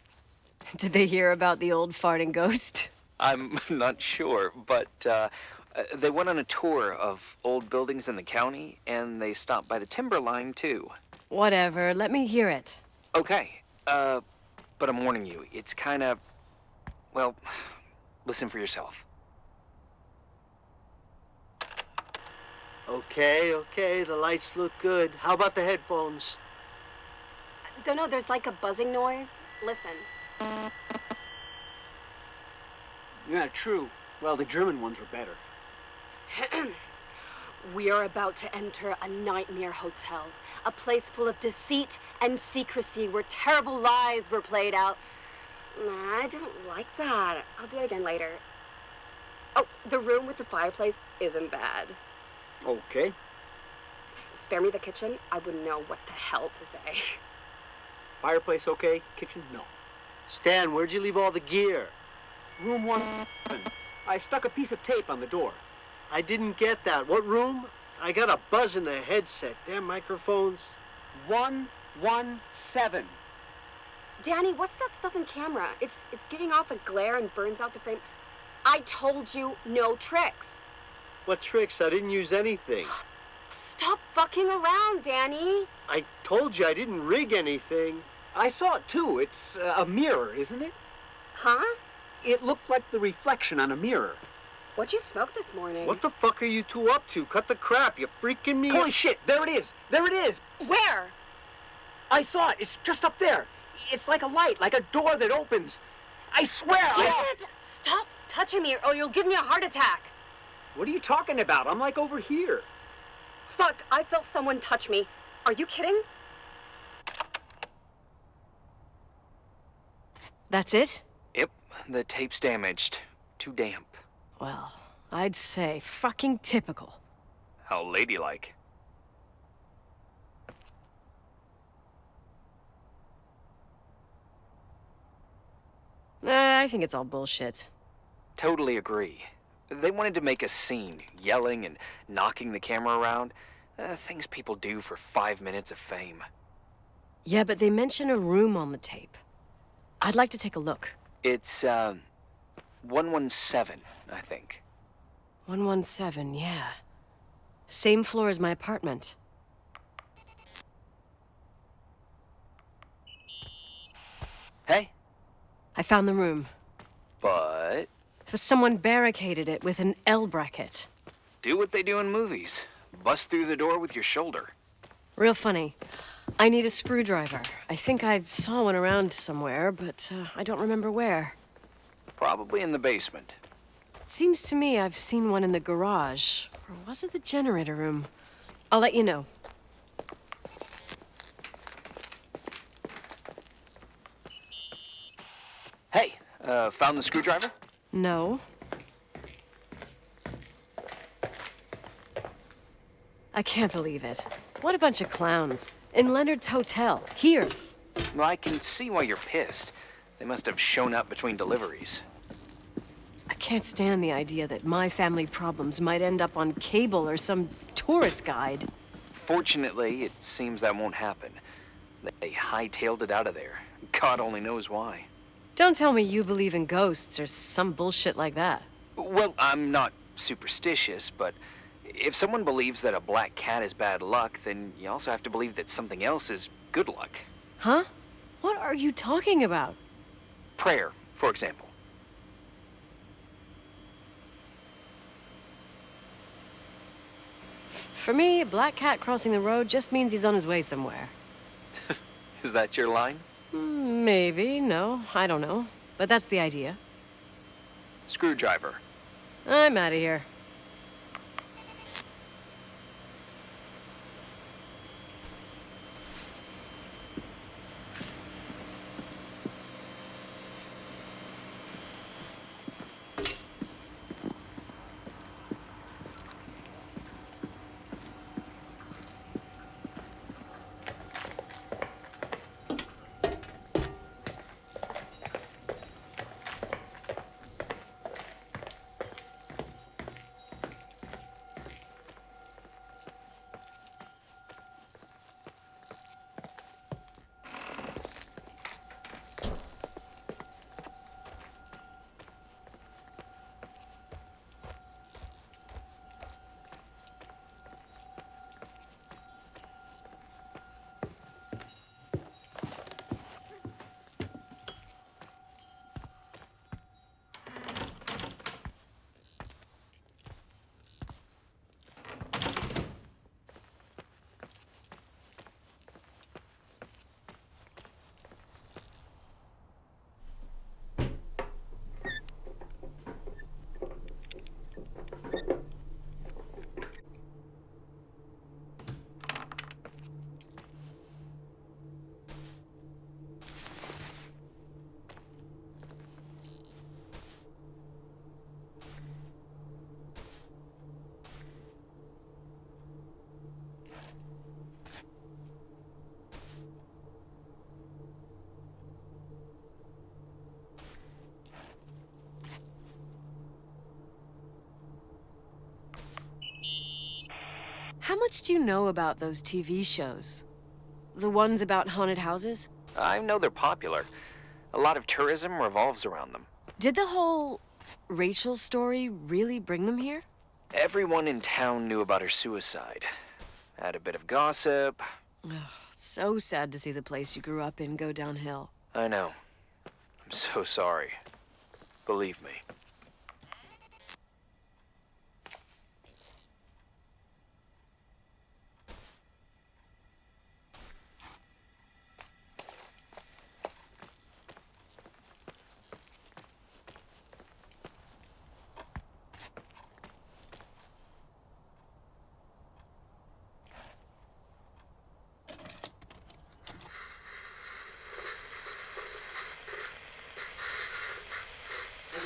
Did they hear about the old farting ghost? I'm not sure, but they went on a tour of old buildings in the county, and they stopped by the timberline, too. Whatever, let me hear it. Okay, but I'm warning you, it's kind of... Well, listen for yourself. Okay, the lights look good. How about the headphones? Don't know, there's like a buzzing noise. Listen. Yeah, true. Well, the German ones were better. We are about to enter a nightmare hotel. A place full of deceit and secrecy where terrible lies were played out. Nah, I don't like that. I'll do it again later. Oh, the room with the fireplace isn't bad. Okay. Spare me the kitchen. I wouldn't know what the hell to say. Fireplace okay? Kitchen no. Stan, where'd you leave all the gear? Room 111. I stuck a piece of tape on the door. I didn't get that. What room? I got a buzz in the headset. Damn microphones. 117. Danny, what's that stuff in camera? It's giving off a glare and burns out the frame. I told you no tricks. What tricks? I didn't use anything. Stop fucking around, Danny. I told you I didn't rig anything. I saw it too. It's a mirror, isn't it? Huh? It looked like the reflection on a mirror. What'd you smoke this morning? What the fuck are you two up to? Cut the crap. You're freaking me. Holy shit. There it is. There it is. Where? I saw it. It's just up there. It's like a light, like a door that opens. I swear. Stop touching me or you'll give me a heart attack. What are you talking about? I'm like over here. Fuck, I felt someone touch me. Are you kidding? That's it? Yep, the tape's damaged. Too damp. Well, I'd say fucking typical. How ladylike. I think it's all bullshit. Totally agree. They wanted to make a scene, yelling and knocking the camera around. Things people do for 5 minutes of fame. Yeah, but they mention a room on the tape. I'd like to take a look. It's, 117, I think. 117, yeah. Same floor as my apartment. Hey? I found the room. But... Someone barricaded it with an L bracket. do what they do in movies. Bust through the door with your shoulder. Real funny. I need a screwdriver. I think I saw one around somewhere, but I don't remember where. Probably in the basement. It seems to me I've seen one in the garage. Or was it the generator room? I'll let you know. Hey, Found the screwdriver? No. I can't believe it. What a bunch of clowns. In Leonard's hotel. Here. Well, I can see why you're pissed. They must have shown up between deliveries. I can't stand the idea that my family problems might end up on cable or some tourist guide. Fortunately, it seems that won't happen. They hightailed it out of there. God only knows why. Don't tell me you believe in ghosts or some bullshit like that. Well, I'm not superstitious, but if someone believes that a black cat is bad luck, then you also have to believe that something else is good luck. Huh? What are you talking about? Prayer, for example. For me, a black cat crossing the road just means he's on his way somewhere. Is that your line? Maybe, no, I don't know. But that's the idea. Screwdriver. I'm out of here. How much do you know about those TV shows? The ones about haunted houses? I know they're popular. A lot of tourism revolves around them. Did the whole Rachel story really bring them here? Everyone in town knew about her suicide. Had a bit of gossip. Ugh, so sad to see the place you grew up in go downhill. I know. I'm so sorry. Believe me.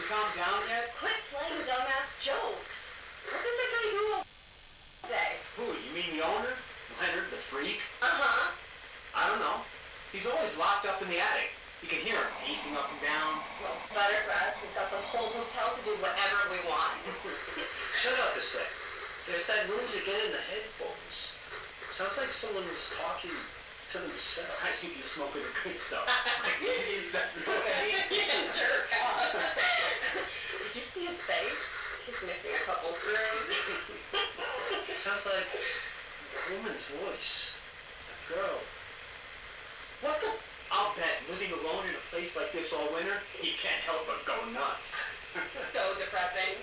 Calm down yet? Quit playing dumbass jokes. What does that guy do all day? Who, you mean the owner? Leonard the freak? Uh-huh. I don't know. He's always locked up in the attic. You can hear him pacing up and down. Well, better for us. We've got the whole hotel to do whatever we want. Shut up a sec. There's that noise again in the headphones. Sounds like someone was talking to themselves. I see you smoking the good stuff. Jerk off. Did you see his face? He's missing a couple screws. Sounds like a woman's voice. A girl. What the? I'll bet living alone in a place like this all winter, he can't help but go nuts. So depressing.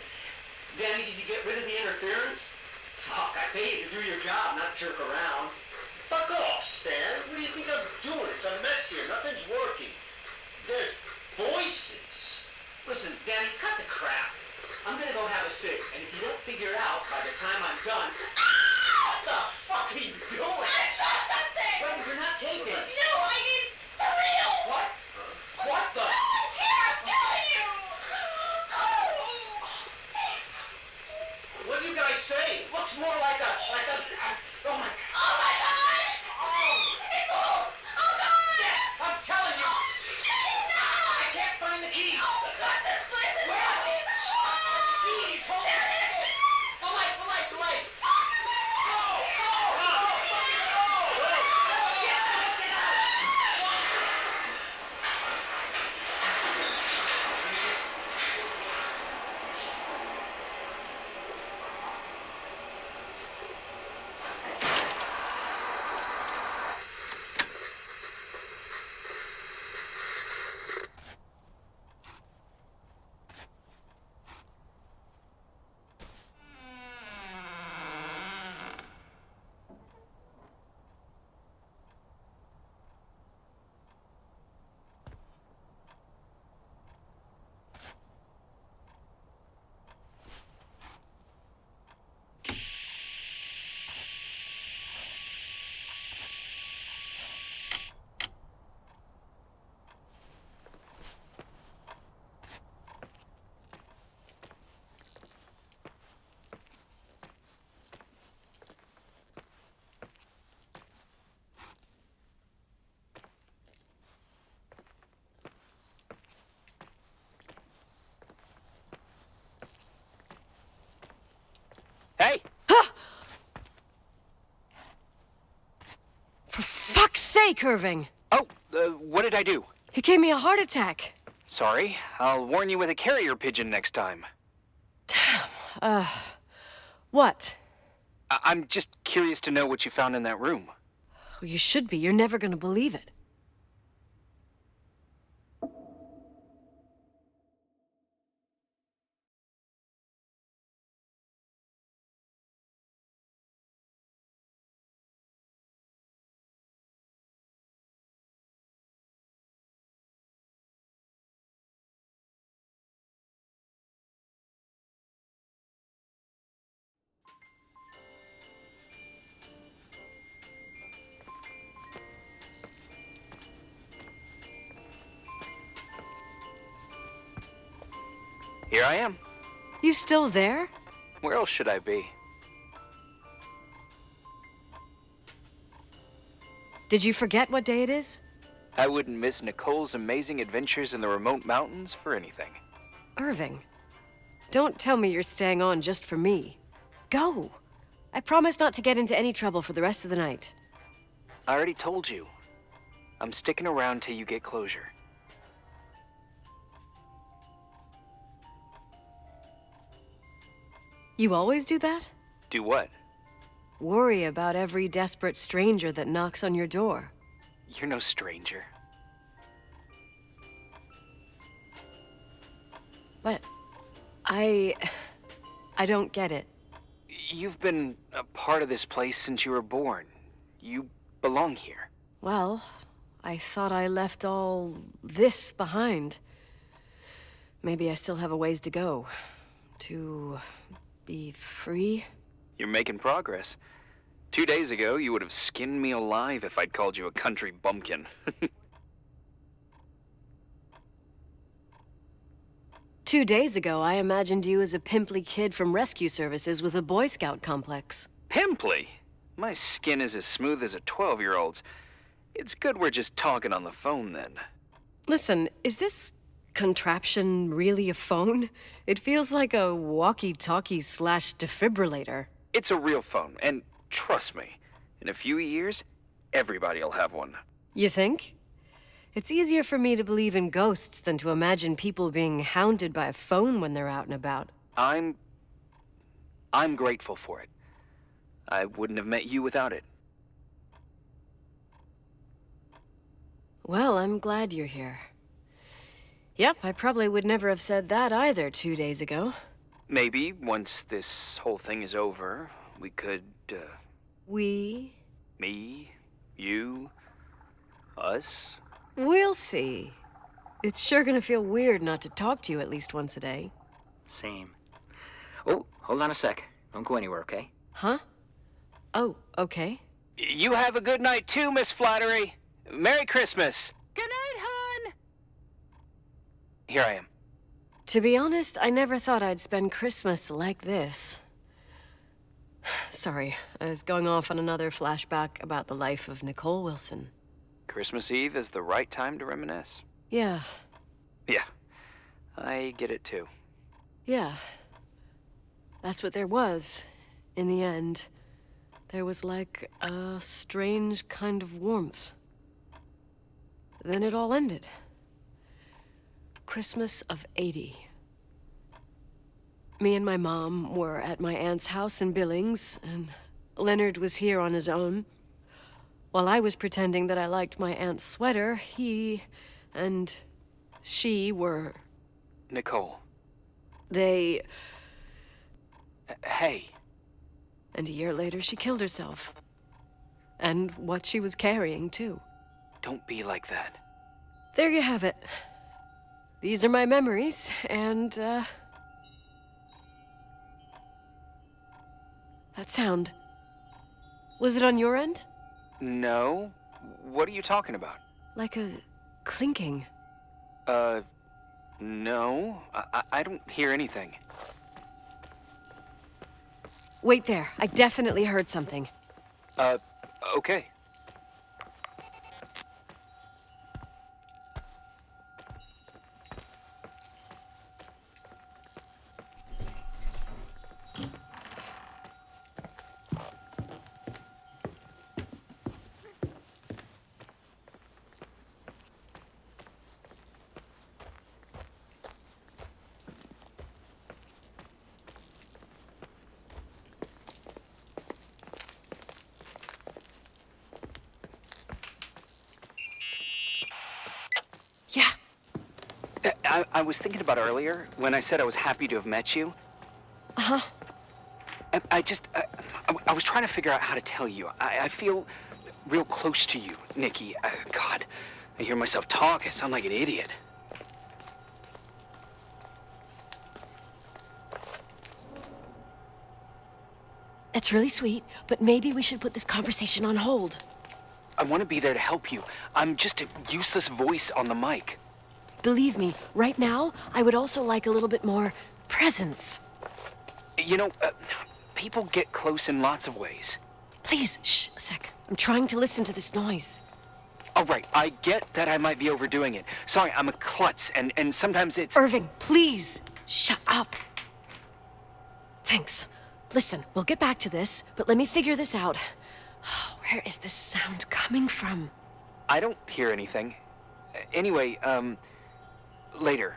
Danny, did you get rid of the interference? Fuck, I pay you to do your job, not jerk around. Fuck off, Stan. What do you think I'm doing? It's a mess here. Nothing's working. There's voices. Listen, Danny, cut the crap. I'm gonna go have a cig, and if you don't figure it out by the time I'm done... What the fuck are you doing? I saw something! Well, you're not taping. No, I mean, for real! What? What the? Someone's here, I'm telling you! mistake, Irving. Oh, what did I do? You gave me a heart attack. Sorry. I'll warn you with a carrier pigeon next time. What? I'm just curious to know what you found in that room. Well, you should be. You're never gonna believe it. Here I am. You still there? Where else should I be? Did you forget what day it is? I wouldn't miss Nicole's amazing adventures in the remote mountains for anything. Irving, don't tell me you're staying on just for me. Go! I promise not to get into any trouble for the rest of the night. I already told you. I'm sticking around till you get closure. You always do that? Do what? Worry about every desperate stranger that knocks on your door. You're no stranger. But I don't get it. You've been a part of this place since you were born. You belong here. Well, I thought I left all this behind. Maybe I still have a ways to go. To be free? You're making progress. 2 days ago, you would have skinned me alive if I'd called you a country bumpkin. 2 days ago, I imagined you as a pimply kid from rescue services with a Boy Scout complex. Pimply? My skin is as smooth as a 12-year-old's. It's good we're just talking on the phone then. Listen, is this contraption really a phone? It feels like a walkie-talkie / defibrillator. It's a real phone, and trust me, in a few years, everybody'll have one. You think? It's easier for me to believe in ghosts than to imagine people being hounded by a phone when they're out and about. I'm grateful for it. I wouldn't have met you without it. Well, I'm glad you're here. Yep, I probably would never have said that either 2 days ago. Maybe, once this whole thing is over, we could, We? Me, you, us? We'll see. It's sure gonna feel weird not to talk to you at least once a day. Same. Oh, hold on a sec. Don't go anywhere, okay? Huh? Oh, okay. You have a good night too, Miss Flattery. Merry Christmas. Good night, hon! Here I am. To be honest, I never thought I'd spend Christmas like this. Sorry, I was going off on another flashback about the life of Nicole Wilson. Christmas Eve is the right time to reminisce. Yeah. Yeah, I get it too. Yeah. That's what there was, in the end. There was like a strange kind of warmth. Then it all ended. Christmas of '80. Me and my mom were at my aunt's house in Billings, and Leonard was here on his own. While I was pretending that I liked my aunt's sweater, he and she were... Nicole. They... Hey. And a year later, she killed herself. And what she was carrying, too. Don't be like that. There you have it. These are my memories, and, that sound. Was it on your end? No. What are you talking about? Like a clinking. No. I don't hear anything. Wait there. I definitely heard something. Okay. I was thinking about earlier when I said I was happy to have met you. Uh-huh. I was trying to figure out how to tell you. I feel real close to you, Nikki. God, I hear myself talk. I sound like an idiot. That's really sweet, but maybe we should put this conversation on hold. I want to be there to help you. I'm just a useless voice on the mic. Believe me, right now, I would also like a little bit more presence. You know, people get close in lots of ways. Please, shh, a sec. I'm trying to listen to this noise. All right, I get that I might be overdoing it. Sorry, I'm a klutz, and sometimes it's... Irving, please, shut up. Thanks. Listen, we'll get back to this, but let me figure this out. Where is this sound coming from? I don't hear anything. Anyway, later.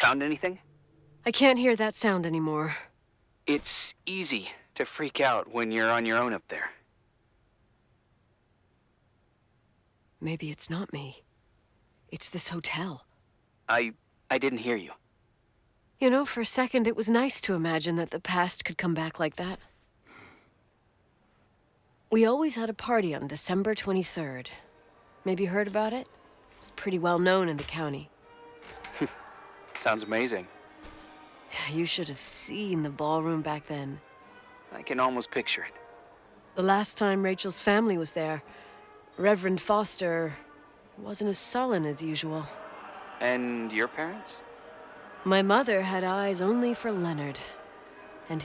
Found anything? I can't hear that sound anymore. It's easy to freak out when you're on your own up there. Maybe it's not me. It's this hotel. I didn't hear you. You know, for a second, it was nice to imagine that the past could come back like that. We always had a party on December 23rd. Maybe you heard about it? It's pretty well known in the county. Sounds amazing. You should have seen the ballroom back then. I can almost picture it. The last time Rachel's family was there, Reverend Foster wasn't as sullen as usual. And your parents? My mother had eyes only for Leonard. And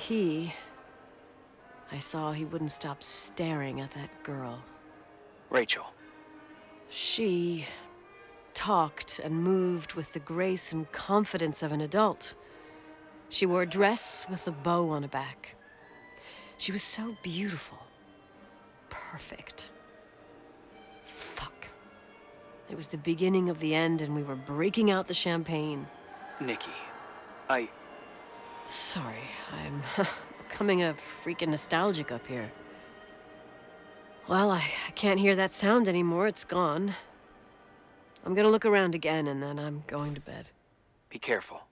I saw he wouldn't stop staring at that girl. Rachel. She talked and moved with the grace and confidence of an adult. She wore a dress with a bow on her back. She was so beautiful. Perfect. Fuck. It was the beginning of the end, and we were breaking out the champagne. Nikki, Sorry, I'm becoming a freaking nostalgic up here. Well, I can't hear that sound anymore. It's gone. I'm gonna look around again, and then I'm going to bed. Be careful.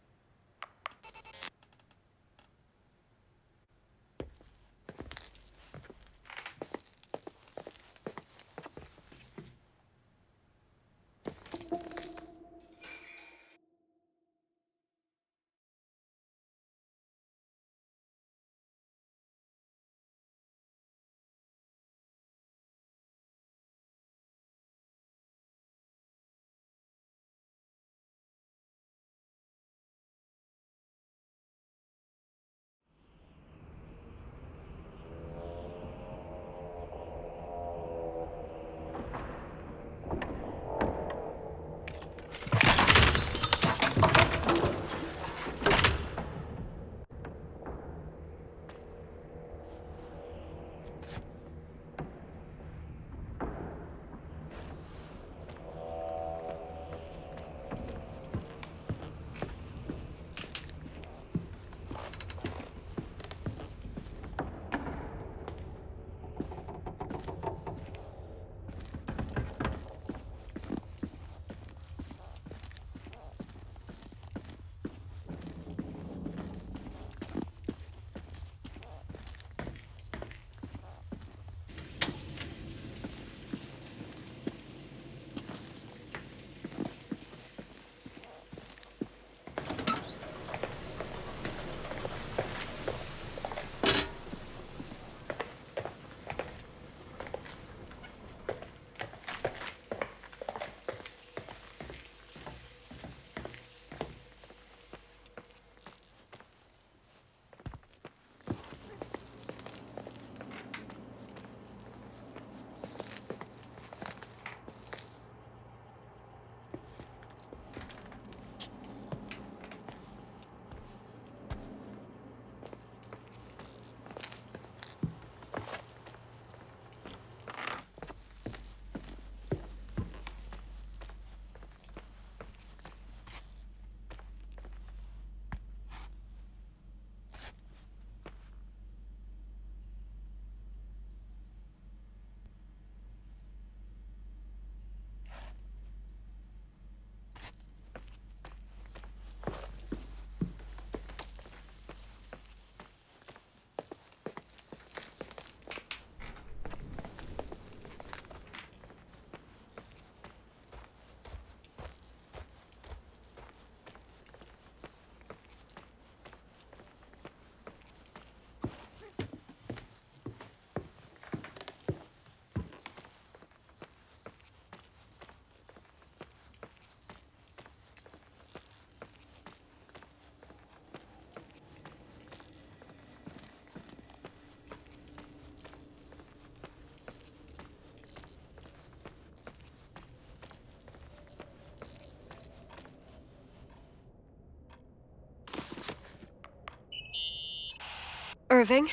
Irving?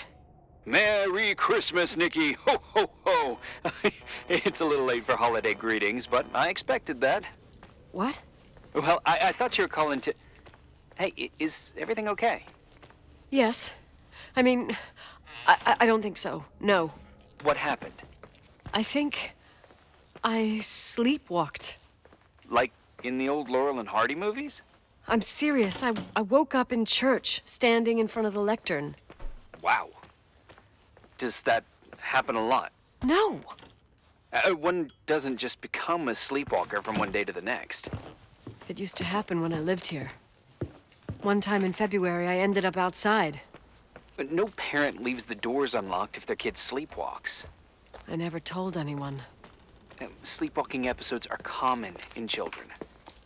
Merry Christmas, Nikki! Ho, ho, ho! It's a little late for holiday greetings, but I expected that. What? Well, I thought you were calling to... Hey, is everything okay? Yes. I mean, I don't think so. No. What happened? I think I sleepwalked. Like in the old Laurel and Hardy movies? I'm serious. I woke up in church, standing in front of the lectern. Wow. Does that happen a lot? No. One doesn't just become a sleepwalker from one day to the next. It used to happen when I lived here. One time in February, I ended up outside. But no parent leaves the doors unlocked if their kid sleepwalks. I never told anyone. Sleepwalking episodes are common in children.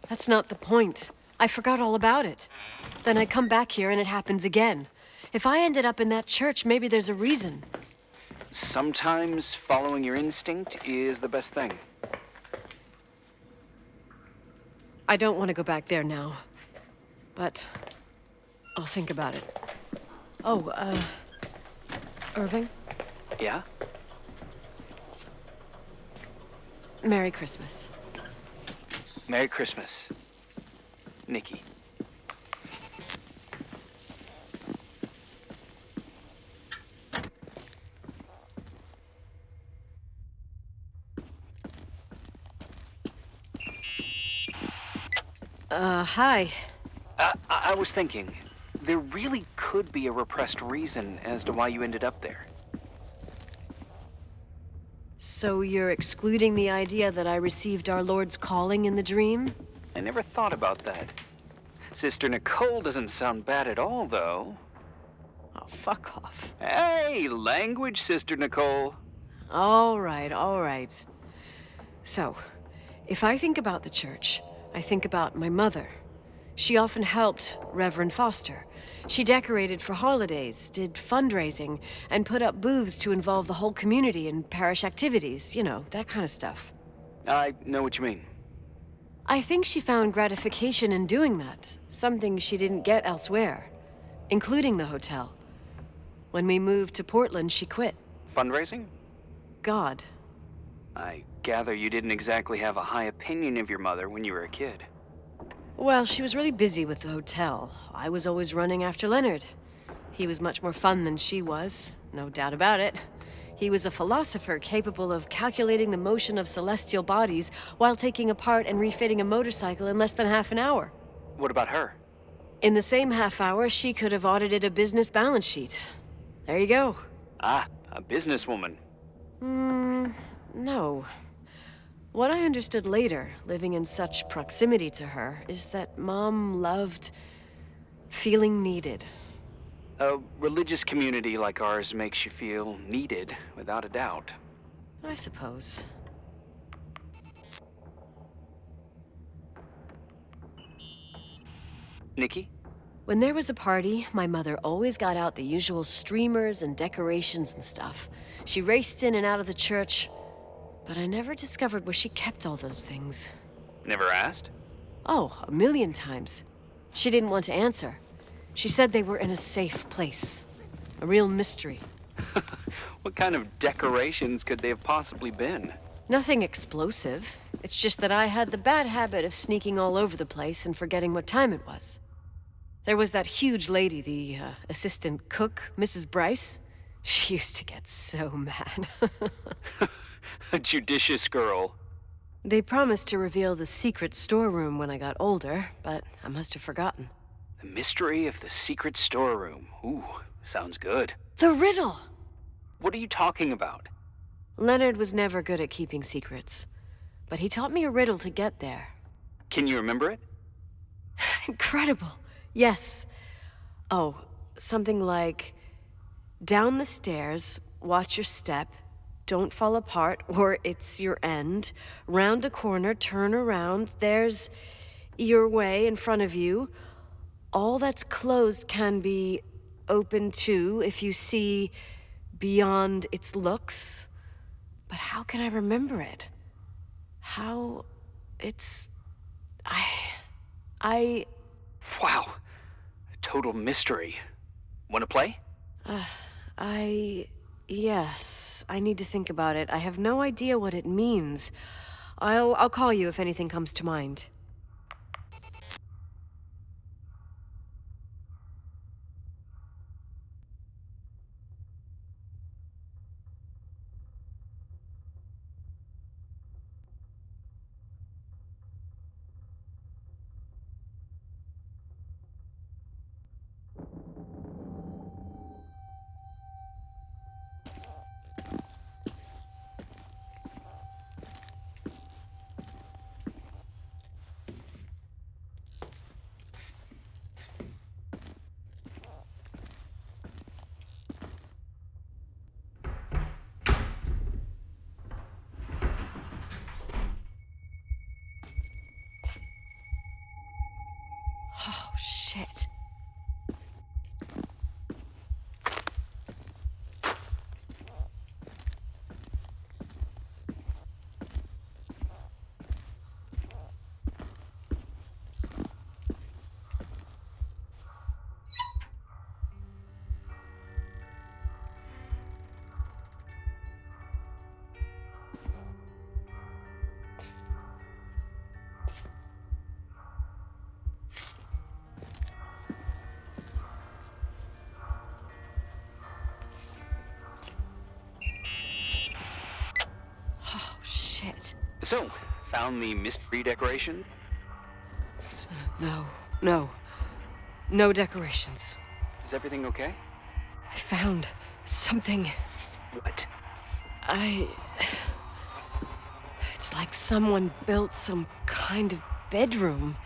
That's not the point. I forgot all about it. Then I come back here and it happens again. If I ended up in that church, maybe there's a reason. Sometimes following your instinct is the best thing. I don't want to go back there now. But I'll think about it. Oh, Irving? Yeah? Merry Christmas. Merry Christmas, Nikki. Hi. I was thinking, there really could be a repressed reason as to why you ended up there. So you're excluding the idea that I received our Lord's calling in the dream? I never thought about that. Sister Nicole doesn't sound bad at all, though. Oh, fuck off. Hey, language, Sister Nicole. All right, all right. So, if I think about the church, I think about my mother. She often helped Reverend Foster. She decorated for holidays, did fundraising, and put up booths to involve the whole community in parish activities, you know, that kind of stuff. I know what you mean. I think she found gratification in doing that, something she didn't get elsewhere, including the hotel. When we moved to Portland, she quit. Fundraising? God. I gather you didn't exactly have a high opinion of your mother when you were a kid. Well, she was really busy with the hotel. I was always running after Leonard. He was much more fun than she was, no doubt about it. He was a philosopher capable of calculating the motion of celestial bodies while taking apart and refitting a motorcycle in less than half an hour. What about her? In the same half hour, she could have audited a business balance sheet. There you go. Ah, a businesswoman. No. What I understood later, living in such proximity to her, is that Mom loved feeling needed. A religious community like ours makes you feel needed, without a doubt. I suppose. Nikki? When there was a party, my mother always got out the usual streamers and decorations and stuff. She raced in and out of the church, but I never discovered where she kept all those things. Never asked? Oh, a million times. She didn't want to answer. She said they were in a safe place. A real mystery. What kind of decorations could they have possibly been? Nothing explosive. It's just that I had the bad habit of sneaking all over the place and forgetting what time it was. There was that huge lady, the assistant cook, Mrs. Bryce. She used to get so mad. A judicious girl. They promised to reveal the secret storeroom when I got older, but I must have forgotten. The mystery of the secret storeroom. Ooh, sounds good. The riddle! What are you talking about? Leonard was never good at keeping secrets, but he taught me a riddle to get there. Can you remember it? Incredible. Yes. Oh, something like, down the stairs, watch your step, don't fall apart, or it's your end. Round a corner, turn around, there's your way in front of you. All that's closed can be open too if you see beyond its looks. But how can I remember it? How it's... I... Wow. A total mystery. Want to play? Yes, I need to think about it. I have no idea what it means. I'll call you if anything comes to mind. Oh, shit. Oh, shit. So, found the mystery decoration? No. No decorations. Is everything okay? I found something. What? It's like someone built some kind of bedroom.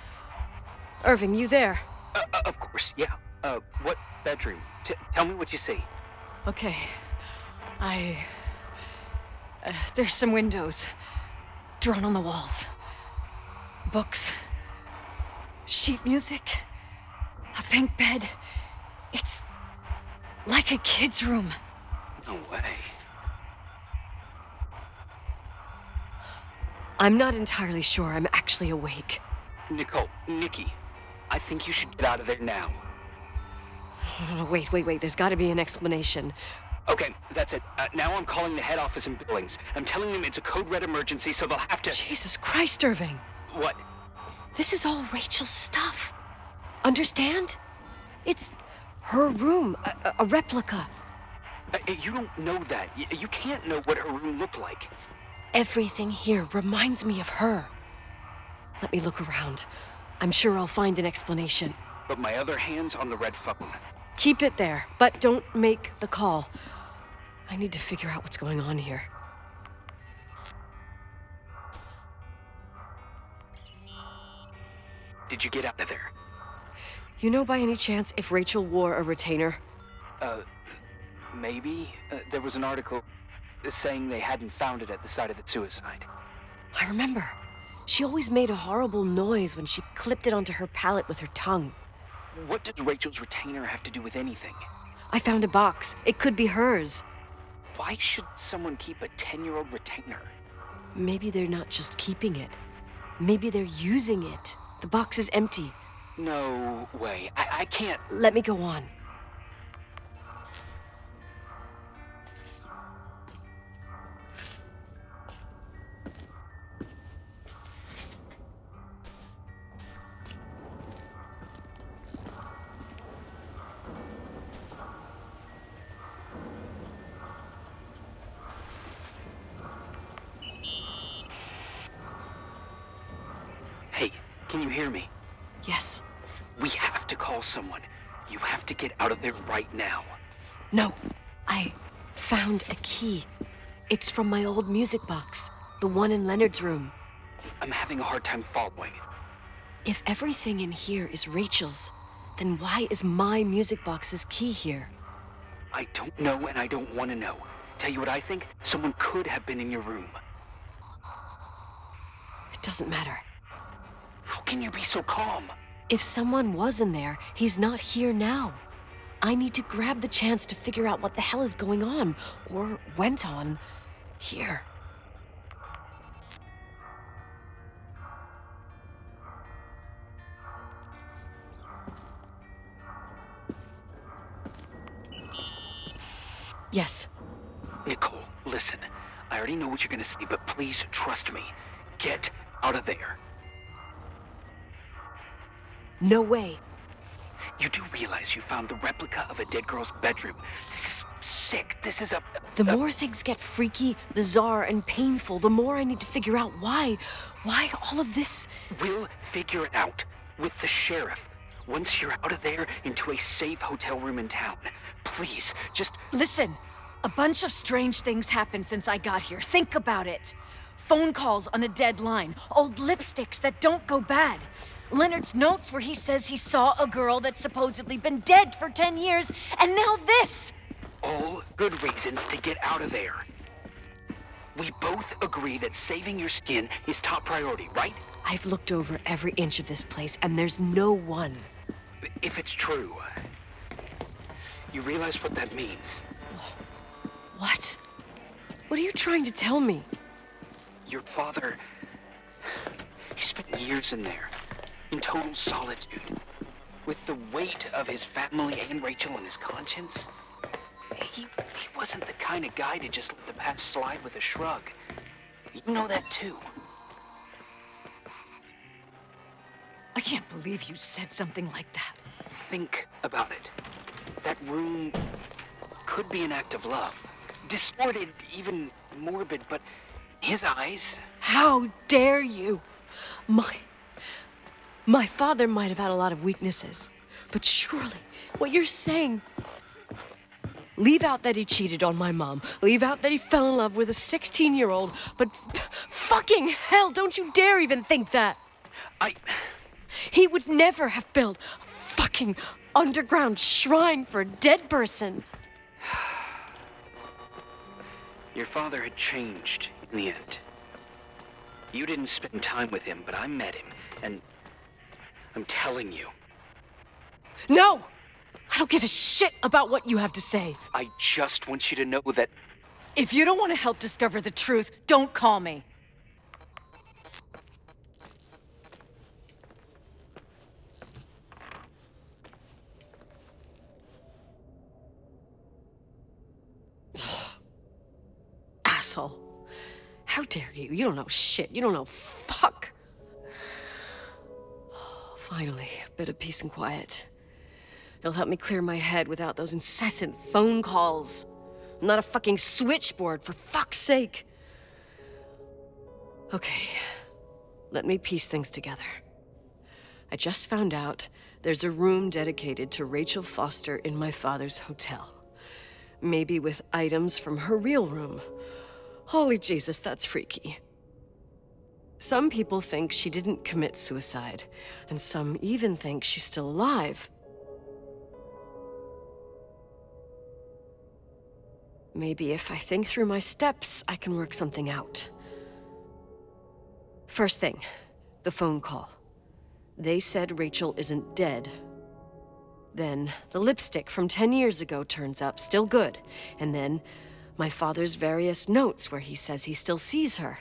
Irving, you there? Of course, yeah. What bedroom? Tell me what you see. Okay. There's some windows drawn on the walls. Books. Sheet music. A pink bed. It's like a kid's room. No way. I'm not entirely sure I'm actually awake. Nikki, I think you should get out of there now. Wait. There's got to be an explanation. Okay, that's it. Now I'm calling the head office in Billings. I'm telling them it's a code red emergency, so they'll have to... Jesus Christ, Irving. What? This is all Rachel's stuff. Understand? It's her room, a replica. You don't know that. You can't know what her room looked like. Everything here reminds me of her. Let me look around. I'm sure I'll find an explanation. But my other hand's on the red phone. Keep it there, but don't make the call. I need to figure out what's going on here. Did you get out of there? You know by any chance if Rachel wore a retainer? Maybe. There was an article saying they hadn't found it at the site of the suicide. I remember. She always made a horrible noise when she clipped it onto her palate with her tongue. What does Rachel's retainer have to do with anything? I found a box. It could be hers. Why should someone keep a 10-year-old retainer? Maybe they're not just keeping it. Maybe they're using it. The box is empty. No way. I can't... Let me go on. Hey, can you hear me? Yes. We have to call someone. You have to get out of there right now. No. I found a key. It's from my old music box. The one in Leonard's room. I'm having a hard time following. If everything in here is Rachel's, then why is my music box's key here? I don't know and I don't want to know. Tell you what I think? Someone could have been in your room. It doesn't matter. How can you be so calm? If someone was in there, he's not here now. I need to grab the chance to figure out what the hell is going on, or went on, here. Yes. Nicole, listen. I already know what you're gonna say, but please trust me. Get out of there. No way. You do realize you found the replica of a dead girl's bedroom. This is sick. This is The more things get freaky, bizarre, and painful, the more I need to figure out why all of this... We'll figure it out with the sheriff. Once you're out of there, into a safe hotel room in town. Please, just... Listen, a bunch of strange things happened since I got here. Think about it. Phone calls on a dead line, old lipsticks that don't go bad. Leonard's notes where he says he saw a girl that's supposedly been dead for 10 years, and now this! All good reasons to get out of there. We both agree that saving your skin is top priority, right? I've looked over every inch of this place, and there's no one. If it's true, you realize what that means. What? What are you trying to tell me? Your father... He spent years in there, in total solitude, with the weight of his family and Rachel on his conscience. He wasn't the kind of guy to just let the past slide with a shrug. You know that too. I can't believe you said something like that. Think about it. That room could be an act of love. Distorted, even morbid, but in his eyes... How dare you? My father might have had a lot of weaknesses, but surely what you're saying... Leave out that he cheated on my mom. Leave out that he fell in love with a 16-year-old, but fucking hell, don't you dare even think that! He would never have built a fucking underground shrine for a dead person. Your father had changed in the end. You didn't spend time with him, but I met him, and I'm telling you. No! I don't give a shit about what you have to say. I just want you to know that... If you don't want to help discover the truth, don't call me. Asshole. How dare you? You don't know shit. You don't know fuck. Finally, a bit of peace and quiet. It'll help me clear my head without those incessant phone calls. I'm not a fucking switchboard, for fuck's sake. Okay, let me piece things together. I just found out there's a room dedicated to Rachel Foster in my father's hotel. Maybe with items from her real room. Holy Jesus, that's freaky. Some people think she didn't commit suicide, and some even think she's still alive. Maybe if I think through my steps, I can work something out. First thing, the phone call. They said Rachel isn't dead. Then the lipstick from 10 years ago turns up, still good. And then my father's various notes where he says he still sees her.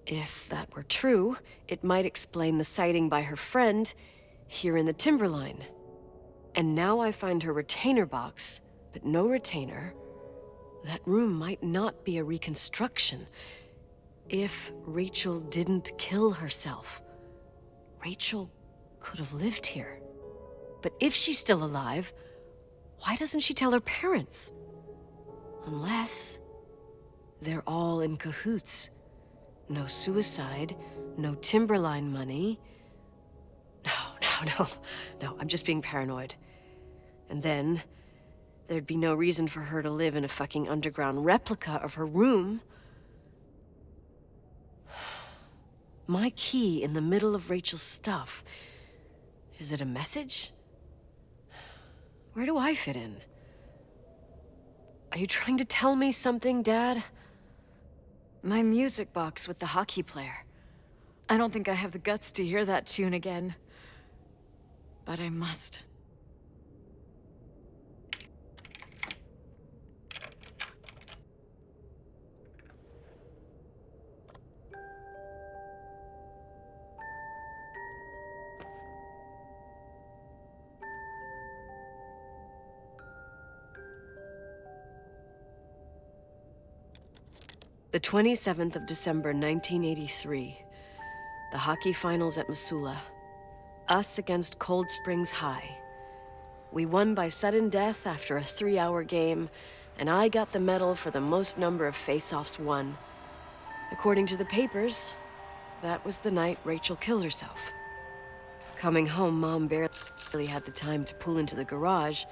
If that were true, it might explain the sighting by her friend here in the Timberline. And now I find her retainer box, but no retainer. That room might not be a reconstruction. If Rachel didn't kill herself, Rachel could have lived here. But if she's still alive, why doesn't she tell her parents? Unless they're all in cahoots. No suicide, no Timberline money. No, I'm just being paranoid. And then there'd be no reason for her to live in a fucking underground replica of her room. My key in the middle of Rachel's stuff. Is it a message? Where do I fit in? Are you trying to tell me something, Dad? My music box with the hockey player. I don't think I have the guts to hear that tune again. But I must. The 27th of December, 1983. The hockey finals at Missoula. Us against Cold Springs High. We won by sudden death after a 3-hour game, and I got the medal for the most number of face-offs won. According to the papers, that was the night Rachel killed herself. Coming home, Mom barely had the time to pull into the garage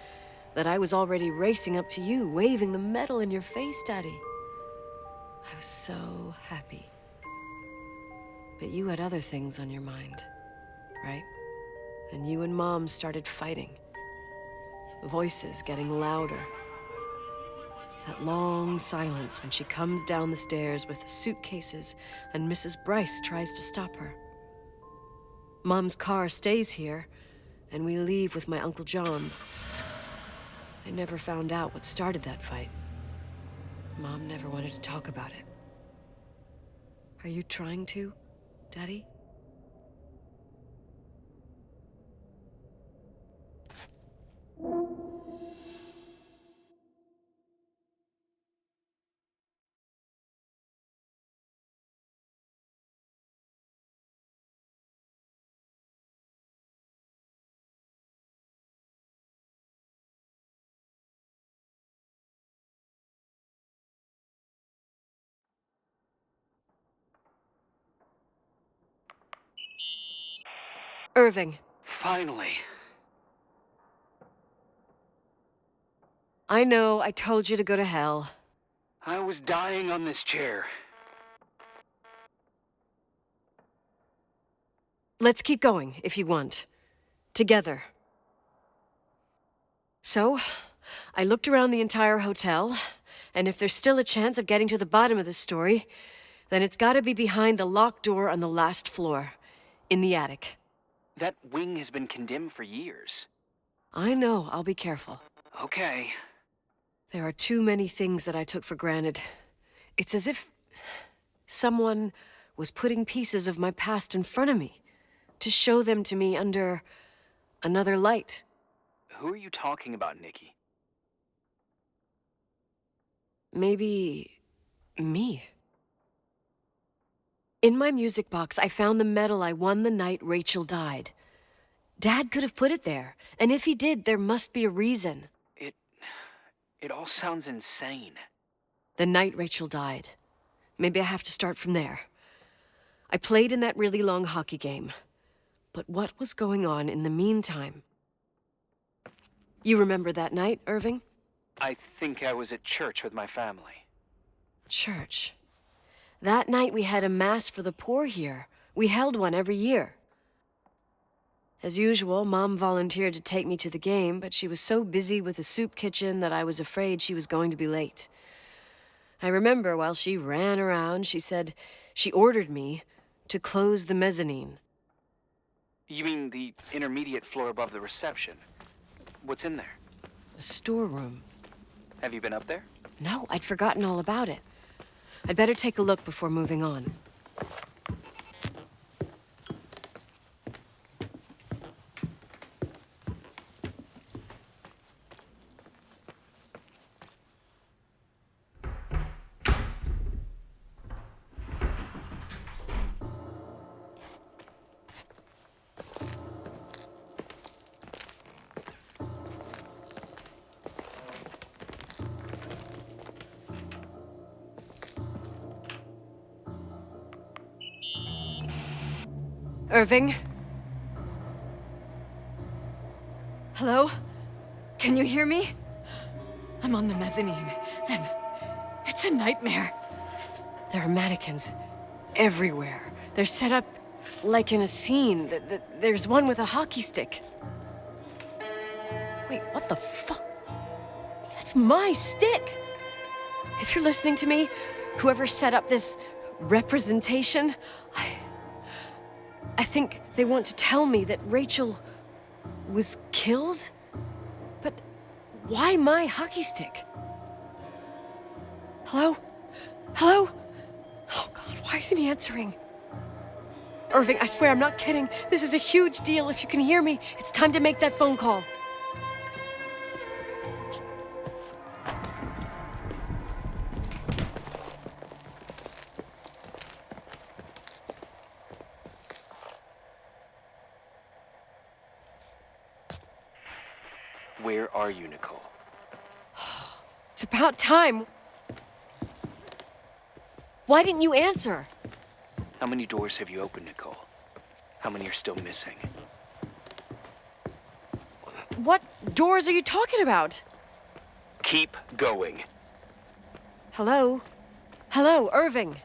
that I was already racing up to you, waving the medal in your face, Daddy. I was so happy. But you had other things on your mind, right? And you and Mom started fighting. Voices getting louder. That long silence when she comes down the stairs with the suitcases and Mrs. Bryce tries to stop her. Mom's car stays here, and we leave with my Uncle John's. I never found out what started that fight. Mom never wanted to talk about it. Are you trying to, Daddy? Irving. Finally. I know, I told you to go to hell. I was dying on this chair. Let's keep going, if you want. Together. So, I looked around the entire hotel, and if there's still a chance of getting to the bottom of this story, then it's gotta be behind the locked door on the last floor, in the attic. That wing has been condemned for years. I know, I'll be careful. Okay. There are too many things that I took for granted. It's as if someone was putting pieces of my past in front of me to show them to me under another light. Who are you talking about, Nikki? Maybe me. In my music box, I found the medal I won the night Rachel died. Dad could have put it there, and if he did, there must be a reason. It all sounds insane. The night Rachel died. Maybe I have to start from there. I played in that really long hockey game. But what was going on in the meantime? You remember that night, Irving? I think I was at church with my family. Church. That night we had a mass for the poor here. We held one every year. As usual, Mom volunteered to take me to the game, but she was so busy with the soup kitchen that I was afraid she was going to be late. I remember while she ran around, she said she ordered me to close the mezzanine. You mean the intermediate floor above the reception? What's in there? A storeroom. Have you been up there? No, I'd forgotten all about it. I'd better take a look before moving on. Irving? Hello? Can you hear me? I'm on the mezzanine, and it's a nightmare. There are mannequins everywhere. They're set up like in a scene. There's one with a hockey stick. Wait, what the fuck? That's my stick! If you're listening to me, whoever set up this representation, I think they want to tell me that Rachel was killed? But why my hockey stick? Hello? Hello? Oh God, why isn't he answering? Irving, I swear I'm not kidding. This is a huge deal. If you can hear me, it's time to make that phone call. Where are you, Nicole? It's about time. Why didn't you answer? How many doors have you opened, Nicole? How many are still missing? What doors are you talking about? Keep going. Hello? Hello, Irving.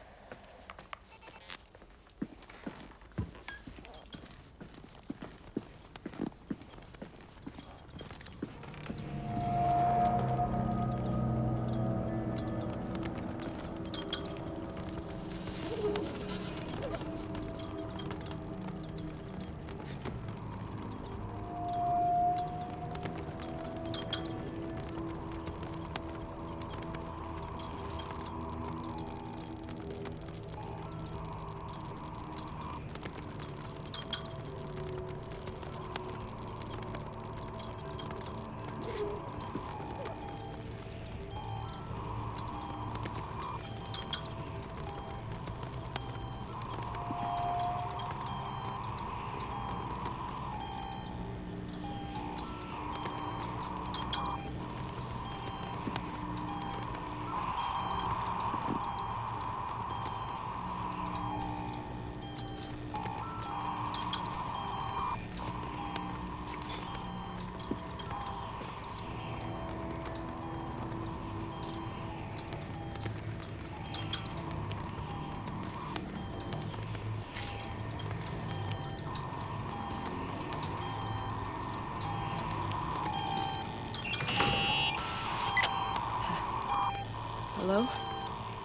Hello?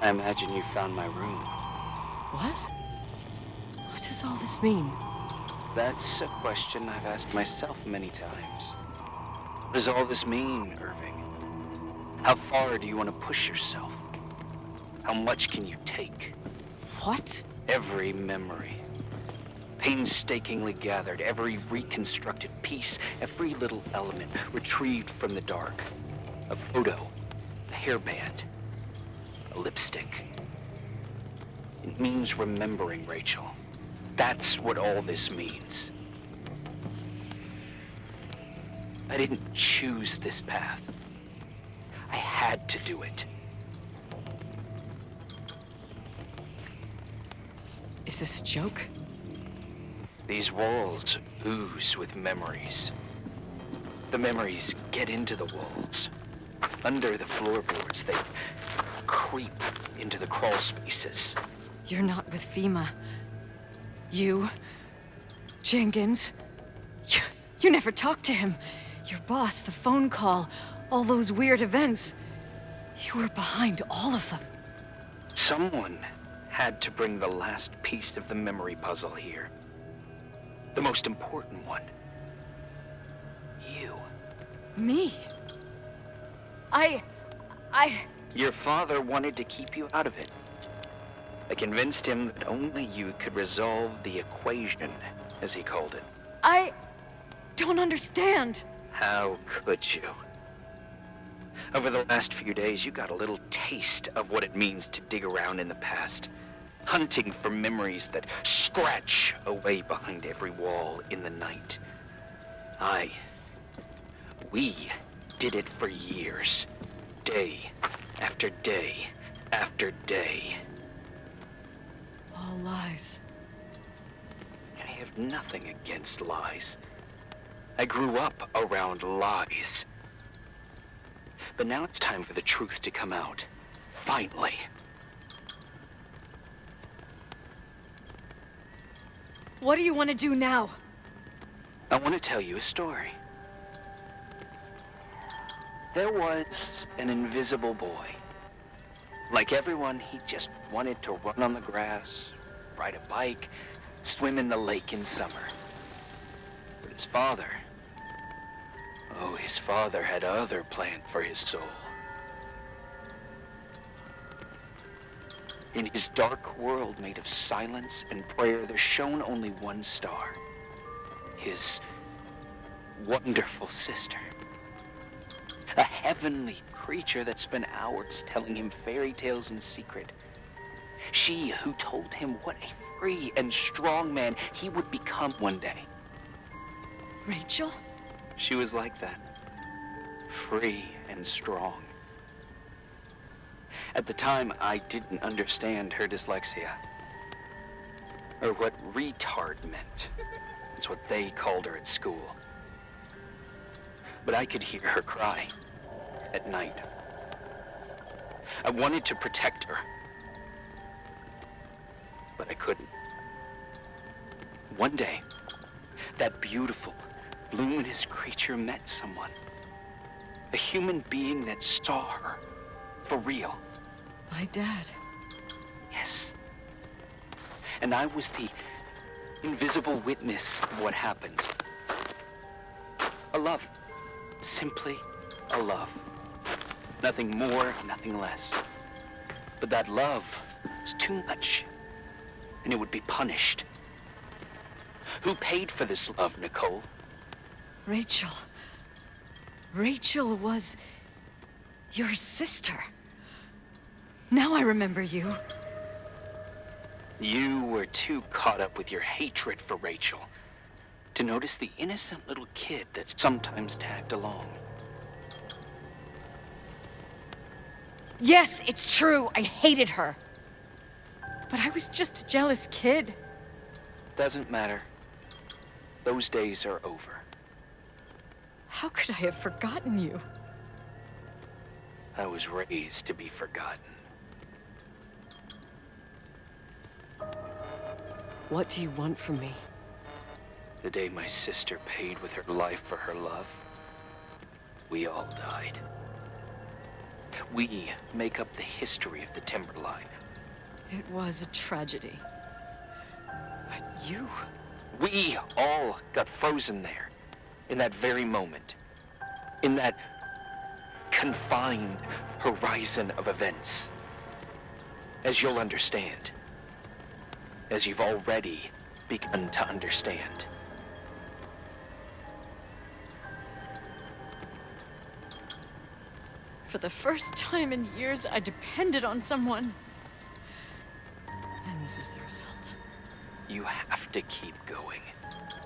I imagine you found my room. What? What does all this mean? That's a question I've asked myself many times. What does all this mean, Irving? How far do you want to push yourself? How much can you take? What? Every memory. Painstakingly gathered, every reconstructed piece, every little element retrieved from the dark. A photo, a hairband, a lipstick. It means remembering, Rachel. That's what all this means. I didn't choose this path. I had to do it. Is this a joke? These walls ooze with memories. The memories get into the walls. Under the floorboards, they creep into the crawl spaces. You're not with FEMA. You... Jenkins... You never talked to him. Your boss, the phone call, all those weird events. You were behind all of them. Someone had to bring the last piece of the memory puzzle here. The most important one. You. Me? Your father wanted to keep you out of it. I convinced him that only you could resolve the equation, as he called it. I don't understand. How could you? Over the last few days, you got a little taste of what it means to dig around in the past, hunting for memories that scratch away behind every wall in the night. We did it for years, day after day after day. All lies. I have nothing against lies. I grew up around lies. But now it's time for the truth to come out. Finally. What do you want to do now? I want to tell you a story. There was an invisible boy. Like everyone, he just wanted to run on the grass, ride a bike, swim in the lake in summer. But his father had other plans for his soul. In his dark world made of silence and prayer, there shone only one star. His wonderful sister. A heavenly creature that spent hours telling him fairy tales in secret. She who told him what a free and strong man he would become one day. Rachel? She was like that. free and strong. At the time, I didn't understand her dyslexia, or what retard meant. That's what they called her at school. But I could hear her cry at night. I wanted to protect her, but I couldn't. One day, that beautiful, luminous creature met someone. A human being that saw her for real. My dad. Yes. And I was the invisible witness of what happened. A love. Simply a love. Nothing more, nothing less. But that love was too much, and it would be punished. Who paid for this love, Nicole? Rachel. Rachel was your sister. Now I remember you. You were too caught up with your hatred for Rachel to notice the innocent little kid that's sometimes tagged along. Yes, it's true. I hated her. But I was just a jealous kid. Doesn't matter. Those days are over. How could I have forgotten you? I was raised to be forgotten. What do you want from me? The day my sister paid with her life for her love, we all died. We make up the history of the Timberline. It was a tragedy. But you... We all got frozen there, in that very moment. In that confined horizon of events. As you'll understand. As you've already begun to understand. For the first time in years, I depended on someone. And this is the result. You have to keep going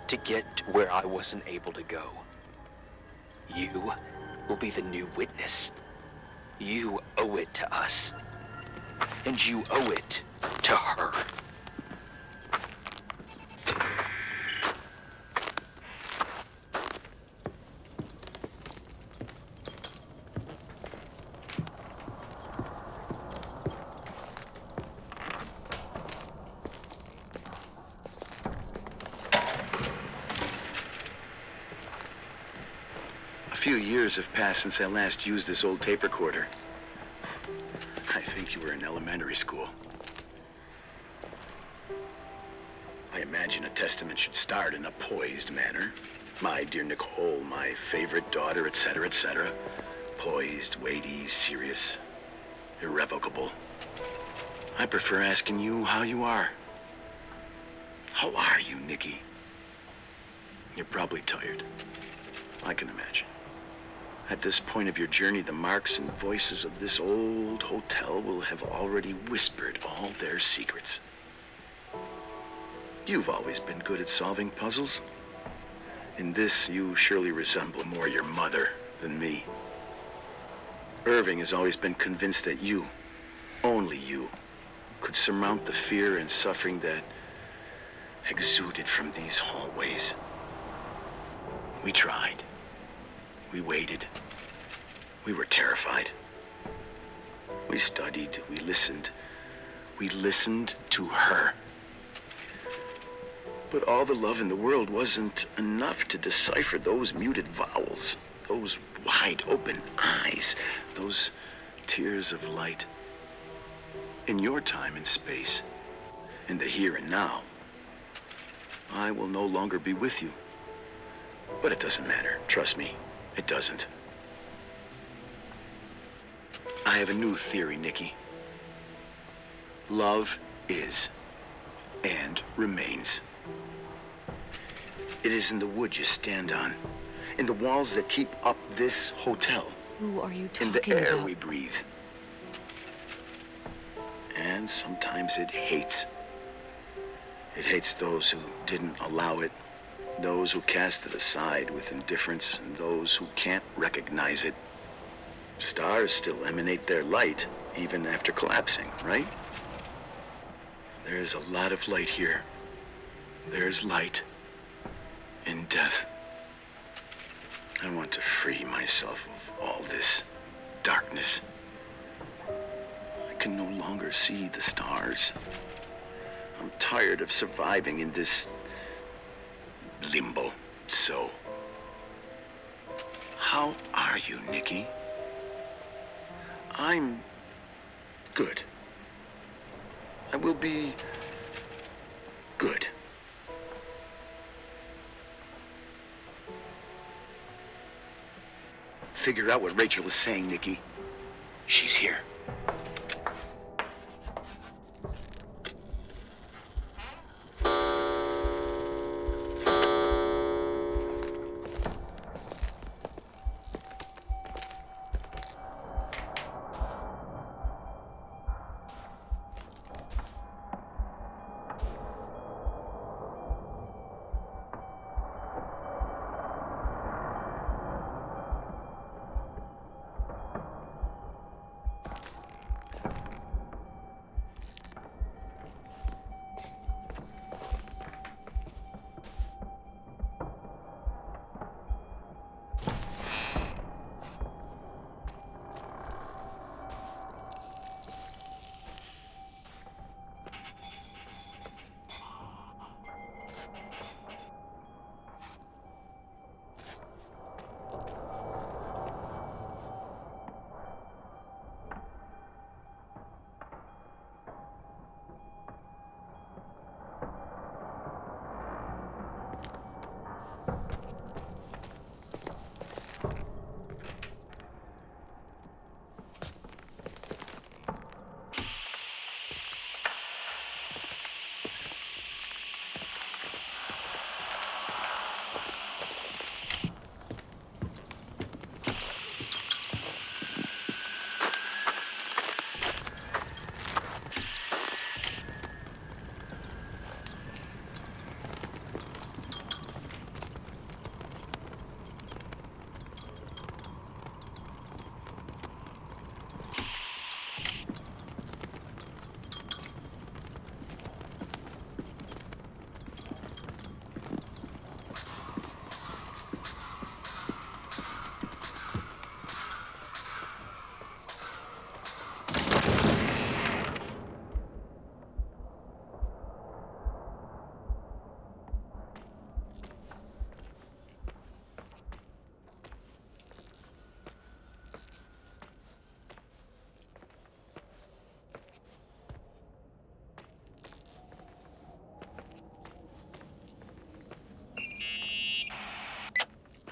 to get to where I wasn't able to go. You will be the new witness. You owe it to us. And you owe it to her. A few years have passed since I last used this old tape recorder. I think you were in elementary school. I imagine a testament should start in a poised manner. My dear Nicole, my favorite daughter, etc., etc. Poised, weighty, serious, irrevocable. I prefer asking you how you are. How are you, Nikki? You're probably tired. I can imagine. At this point of your journey, the marks and voices of this old hotel will have already whispered all their secrets. You've always been good at solving puzzles. In this, you surely resemble more your mother than me. Irving has always been convinced that you, only you, could surmount the fear and suffering that exuded from these hallways. We tried. We waited. We were terrified. We studied. We listened. We listened to her. But all the love in the world wasn't enough to decipher those muted vowels, those wide open eyes, those tears of light. In your time and space, in the here and now, I will no longer be with you. But it doesn't matter. Trust me, it doesn't. I have a new theory, Nikki. Love is and remains. It is in the wood you stand on, in the walls that keep up this hotel, Who are you talking in the air about? we breathe. And sometimes it hates. It hates those who didn't allow it, Those who cast it aside with indifference and those who can't recognize it. Stars still emanate their light even after collapsing, right? There's a lot of light here. There's light in death. I want to free myself of all this darkness. I can no longer see the stars. I'm tired of surviving in this limbo. So, how are you, Nikki? I'm good. I will be good. Figure out what Rachel is saying, Nikki. She's here.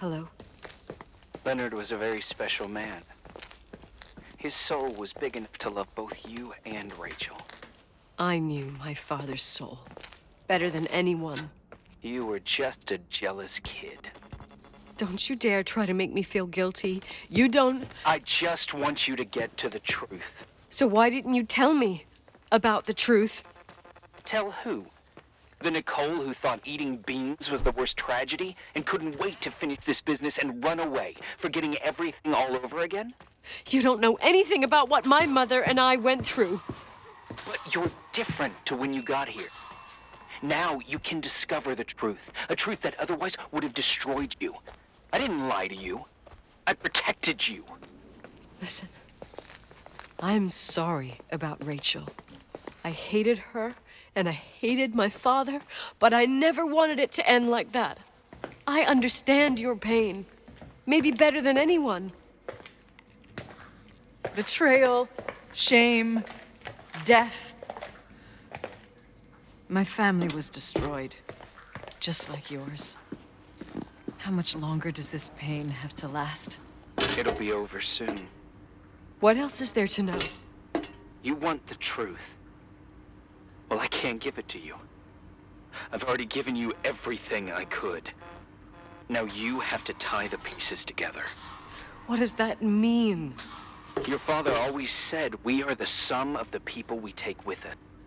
Hello? Leonard was a very special man. His soul was big enough to love both you and Rachel. I knew my father's soul better than anyone. You were just a jealous kid. Don't you dare try to make me feel guilty. You don't... I just want you to get to the truth. So why didn't you tell me about the truth? Tell who? The Nicole who thought eating beans was the worst tragedy and couldn't wait to finish this business and run away, forgetting everything all over again? You don't know anything about what my mother and I went through. But you're different to when you got here. Now you can discover the truth, a truth that otherwise would have destroyed you. I didn't lie to you. I protected you. Listen, I'm sorry about Rachel. I hated her, and I hated my father, but I never wanted it to end like that. I understand your pain, maybe better than anyone. Betrayal, shame, death. My family was destroyed, just like yours. How much longer does this pain have to last? It'll be over soon. What else is there to know? You want the truth. Well, I can't give it to you. I've already given you everything I could. Now you have to tie the pieces together. What does that mean? Your father always said we are the sum of the people we take with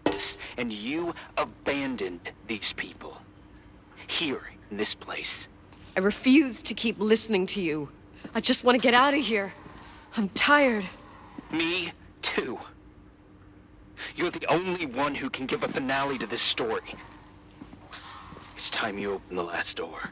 us. And you abandoned these people. Here, in this place. I refuse to keep listening to you. I just want to get out of here. I'm tired. Me too. You're the only one who can give a finale to this story. It's time you open the last door.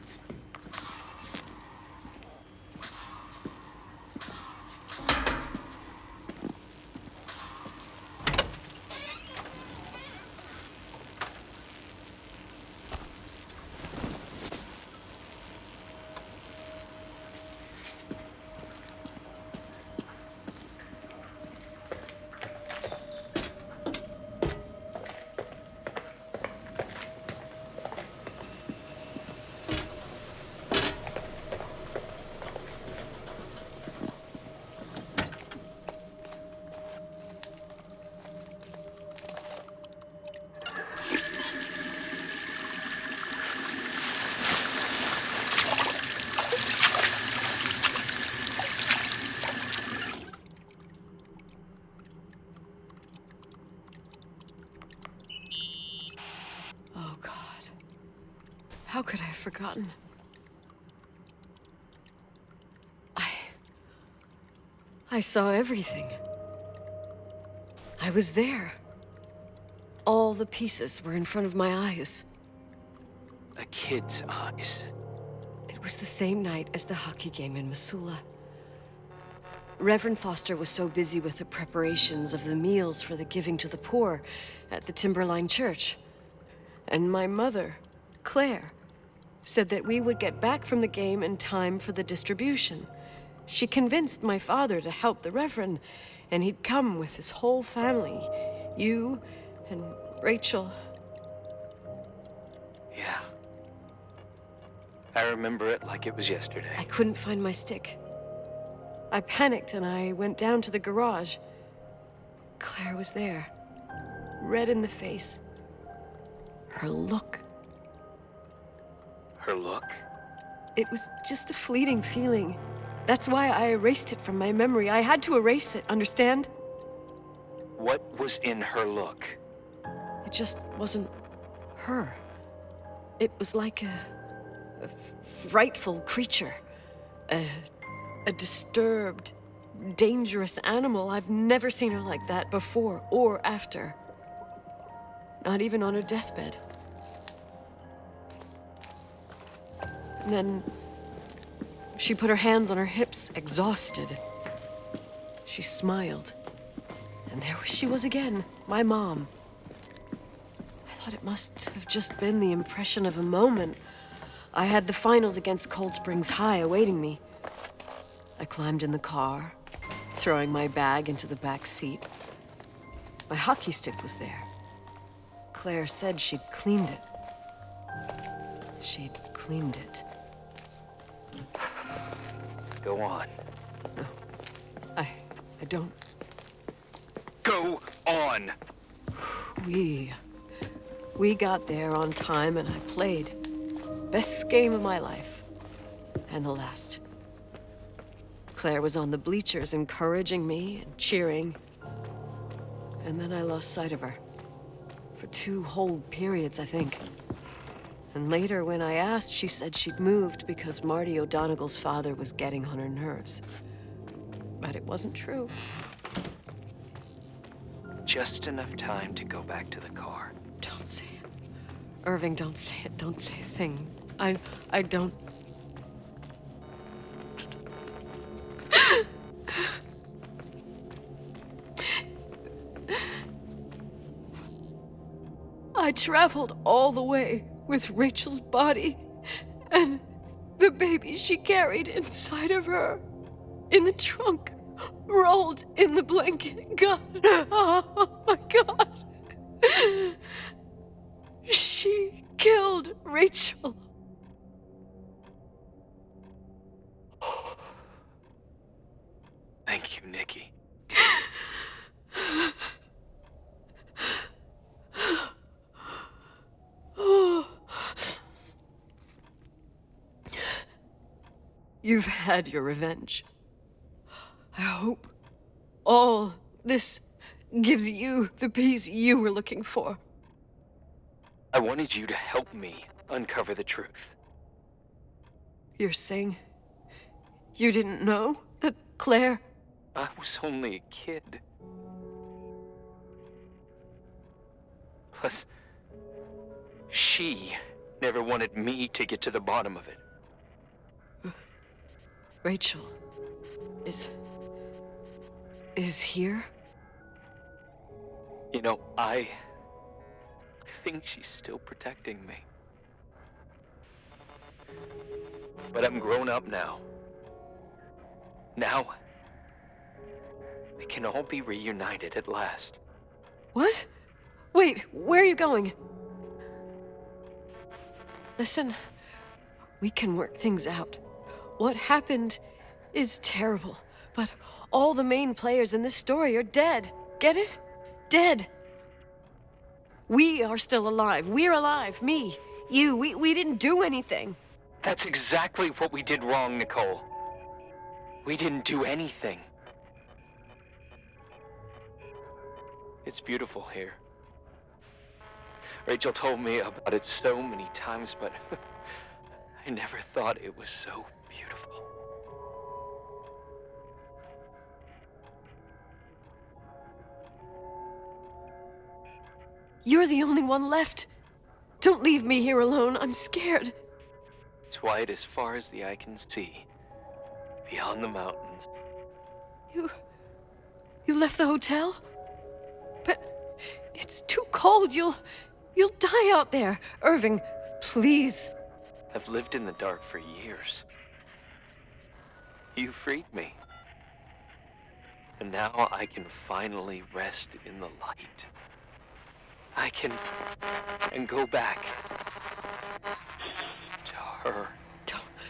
How could I have forgotten? I saw everything. I was there. All the pieces were in front of my eyes. A kid's eyes. It was the same night as the hockey game in Missoula. Reverend Foster was so busy with the preparations of the meals for the giving to the poor at the Timberline Church. And my mother, Claire, said that we would get back from the game in time for the distribution. She convinced my father to help the Reverend, and he'd come with his whole family. You and Rachel. Yeah. I remember it like it was yesterday. I couldn't find my stick. I panicked and I went down to the garage. Claire was there, red in the face. Her look. Her look? It was just a fleeting feeling. That's why I erased it from my memory. I had to erase it, understand? What was in her look? It just wasn't her. It was like a frightful creature. A disturbed, dangerous animal. I've never seen her like that before or after. Not even on her deathbed. And then she put her hands on her hips, exhausted. She smiled. And there she was again, my mom. I thought it must have just been the impression of a moment. I had the finals against Cold Springs High awaiting me. I climbed in the car, throwing my bag into the back seat. My hockey stick was there. Claire said she'd cleaned it. She'd cleaned it. Go on. No, I don't. Go on! We got there on time and I played. Best game of my life. And the last. Claire was on the bleachers encouraging me and cheering. And then I lost sight of her. For 2 whole periods, I think. And later, when I asked, she said she'd moved because Marty O'Donegal's father was getting on her nerves. But it wasn't true. Just enough time to go back to the car. Don't say it. Irving, don't say it. Don't say a thing. I don't... I traveled all the way with Rachel's body and the baby she carried inside of her in the trunk, rolled in the blanket. God, oh my God. She killed Rachel. Thank you, Nikki. You've had your revenge. I hope all this gives you the peace you were looking for. I wanted you to help me uncover the truth. You're saying you didn't know that Claire... I was only a kid. Plus, she never wanted me to get to the bottom of it. Rachel is here? You know, I think she's still protecting me. But I'm grown up now. Now, we can all be reunited at last. What? Wait, where are you going? Listen, we can work things out. What happened is terrible, but all the main players in this story are dead. Get it? Dead. We are still alive. We're alive. Me, you, we didn't do anything. That's exactly what we did wrong, Nicole. We didn't do anything. It's beautiful here. Rachel told me about it so many times, but I never thought it was so beautiful. You're the only one left. Don't leave me here alone. I'm scared. It's white as far as the eye can see, beyond the mountains. You left the hotel? But it's too cold. You'll die out there. Irving, please. I've lived in the dark for years. You freed me. And now I can finally rest in the light. I can go back to her.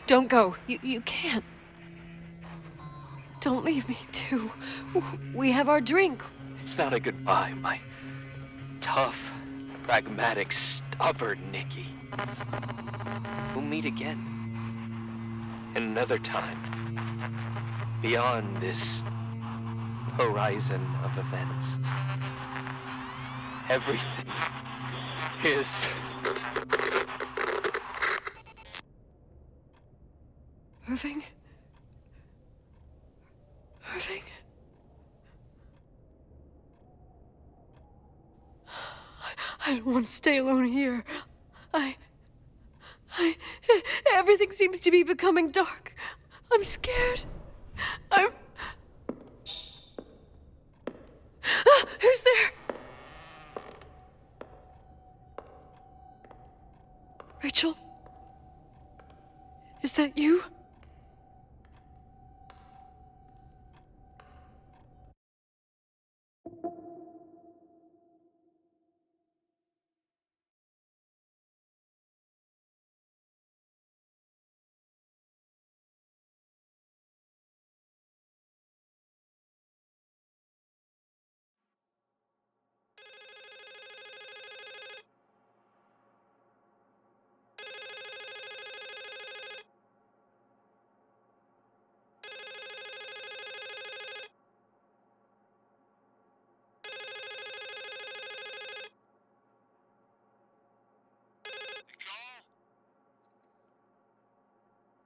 Don't go. You can't. Don't leave me too. We have our drink. It's not a goodbye, my tough, pragmatic, stubborn Nikki. We'll meet again. Another time. Beyond this horizon of events. Everything is... Irving? Irving? I don't want to stay alone here. Everything seems to be becoming dark. I'm scared. Who's there? Rachel? Is that you?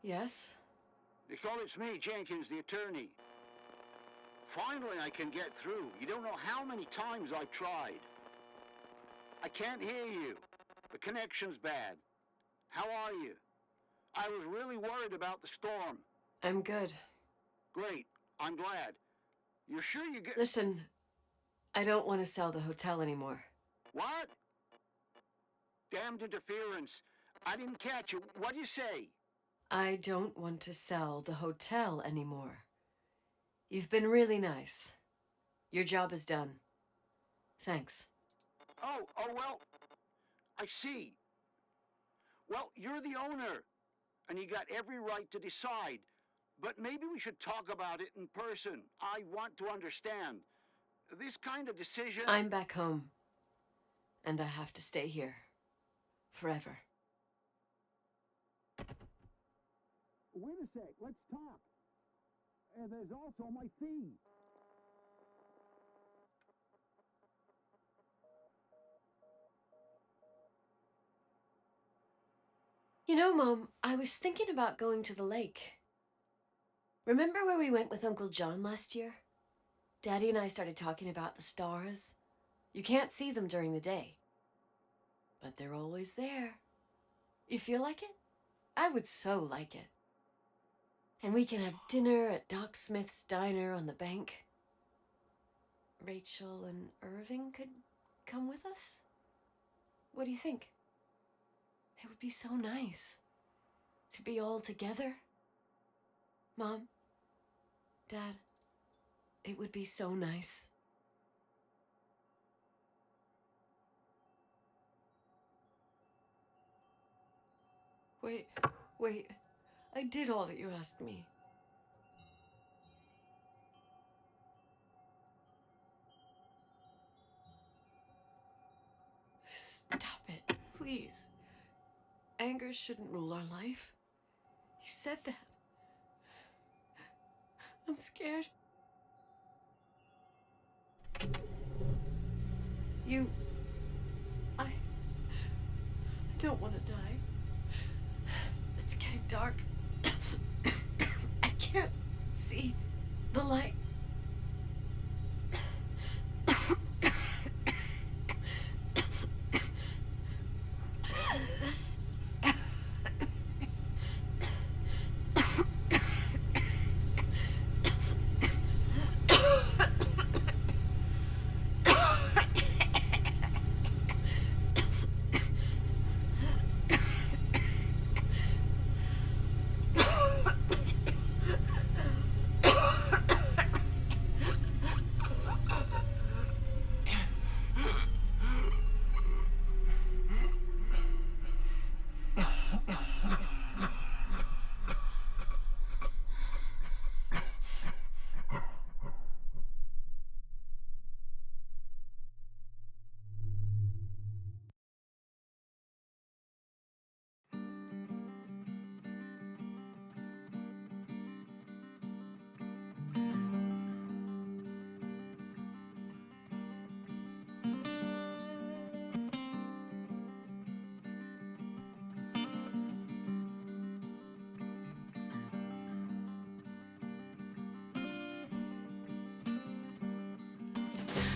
Yes? Nicole, it's me, Jenkins, the attorney. Finally, I can get through. You don't know how many times I've tried. I can't hear you. The connection's bad. How are you? I was really worried about the storm. I'm good. Great. I'm glad. You're sure you get... Listen, I don't want to sell the hotel anymore. What? Damned interference. I didn't catch you. What'd you say? I don't want to sell the hotel anymore. You've been really nice. Your job is done. Thanks. Oh, well, I see. Well, you're the owner, and you got every right to decide. But maybe we should talk about it in person. I want to understand. This kind of decision... I'm back home, and I have to stay here. Forever. Wait a sec, let's talk. There's also my fee. You know, Mom, I was thinking about going to the lake. Remember where we went with Uncle John last year? Daddy and I started talking about the stars. You can't see them during the day, but they're always there. You feel like it? I would so like it. And we can have dinner at Doc Smith's diner on the bank. Rachel and Irving could come with us? What do you think? It would be so nice to be all together. Mom, Dad, it would be so nice. Wait. I did all that you asked me. Stop it, please. Anger shouldn't rule our life. You said that. I'm scared. I don't want to die. It's getting dark. I can't see the light.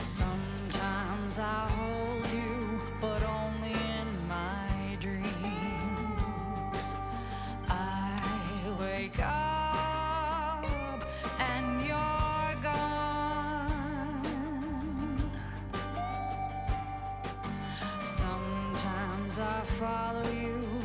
Sometimes I hold you, but only in my dreams. I wake up and you're gone. Sometimes I follow you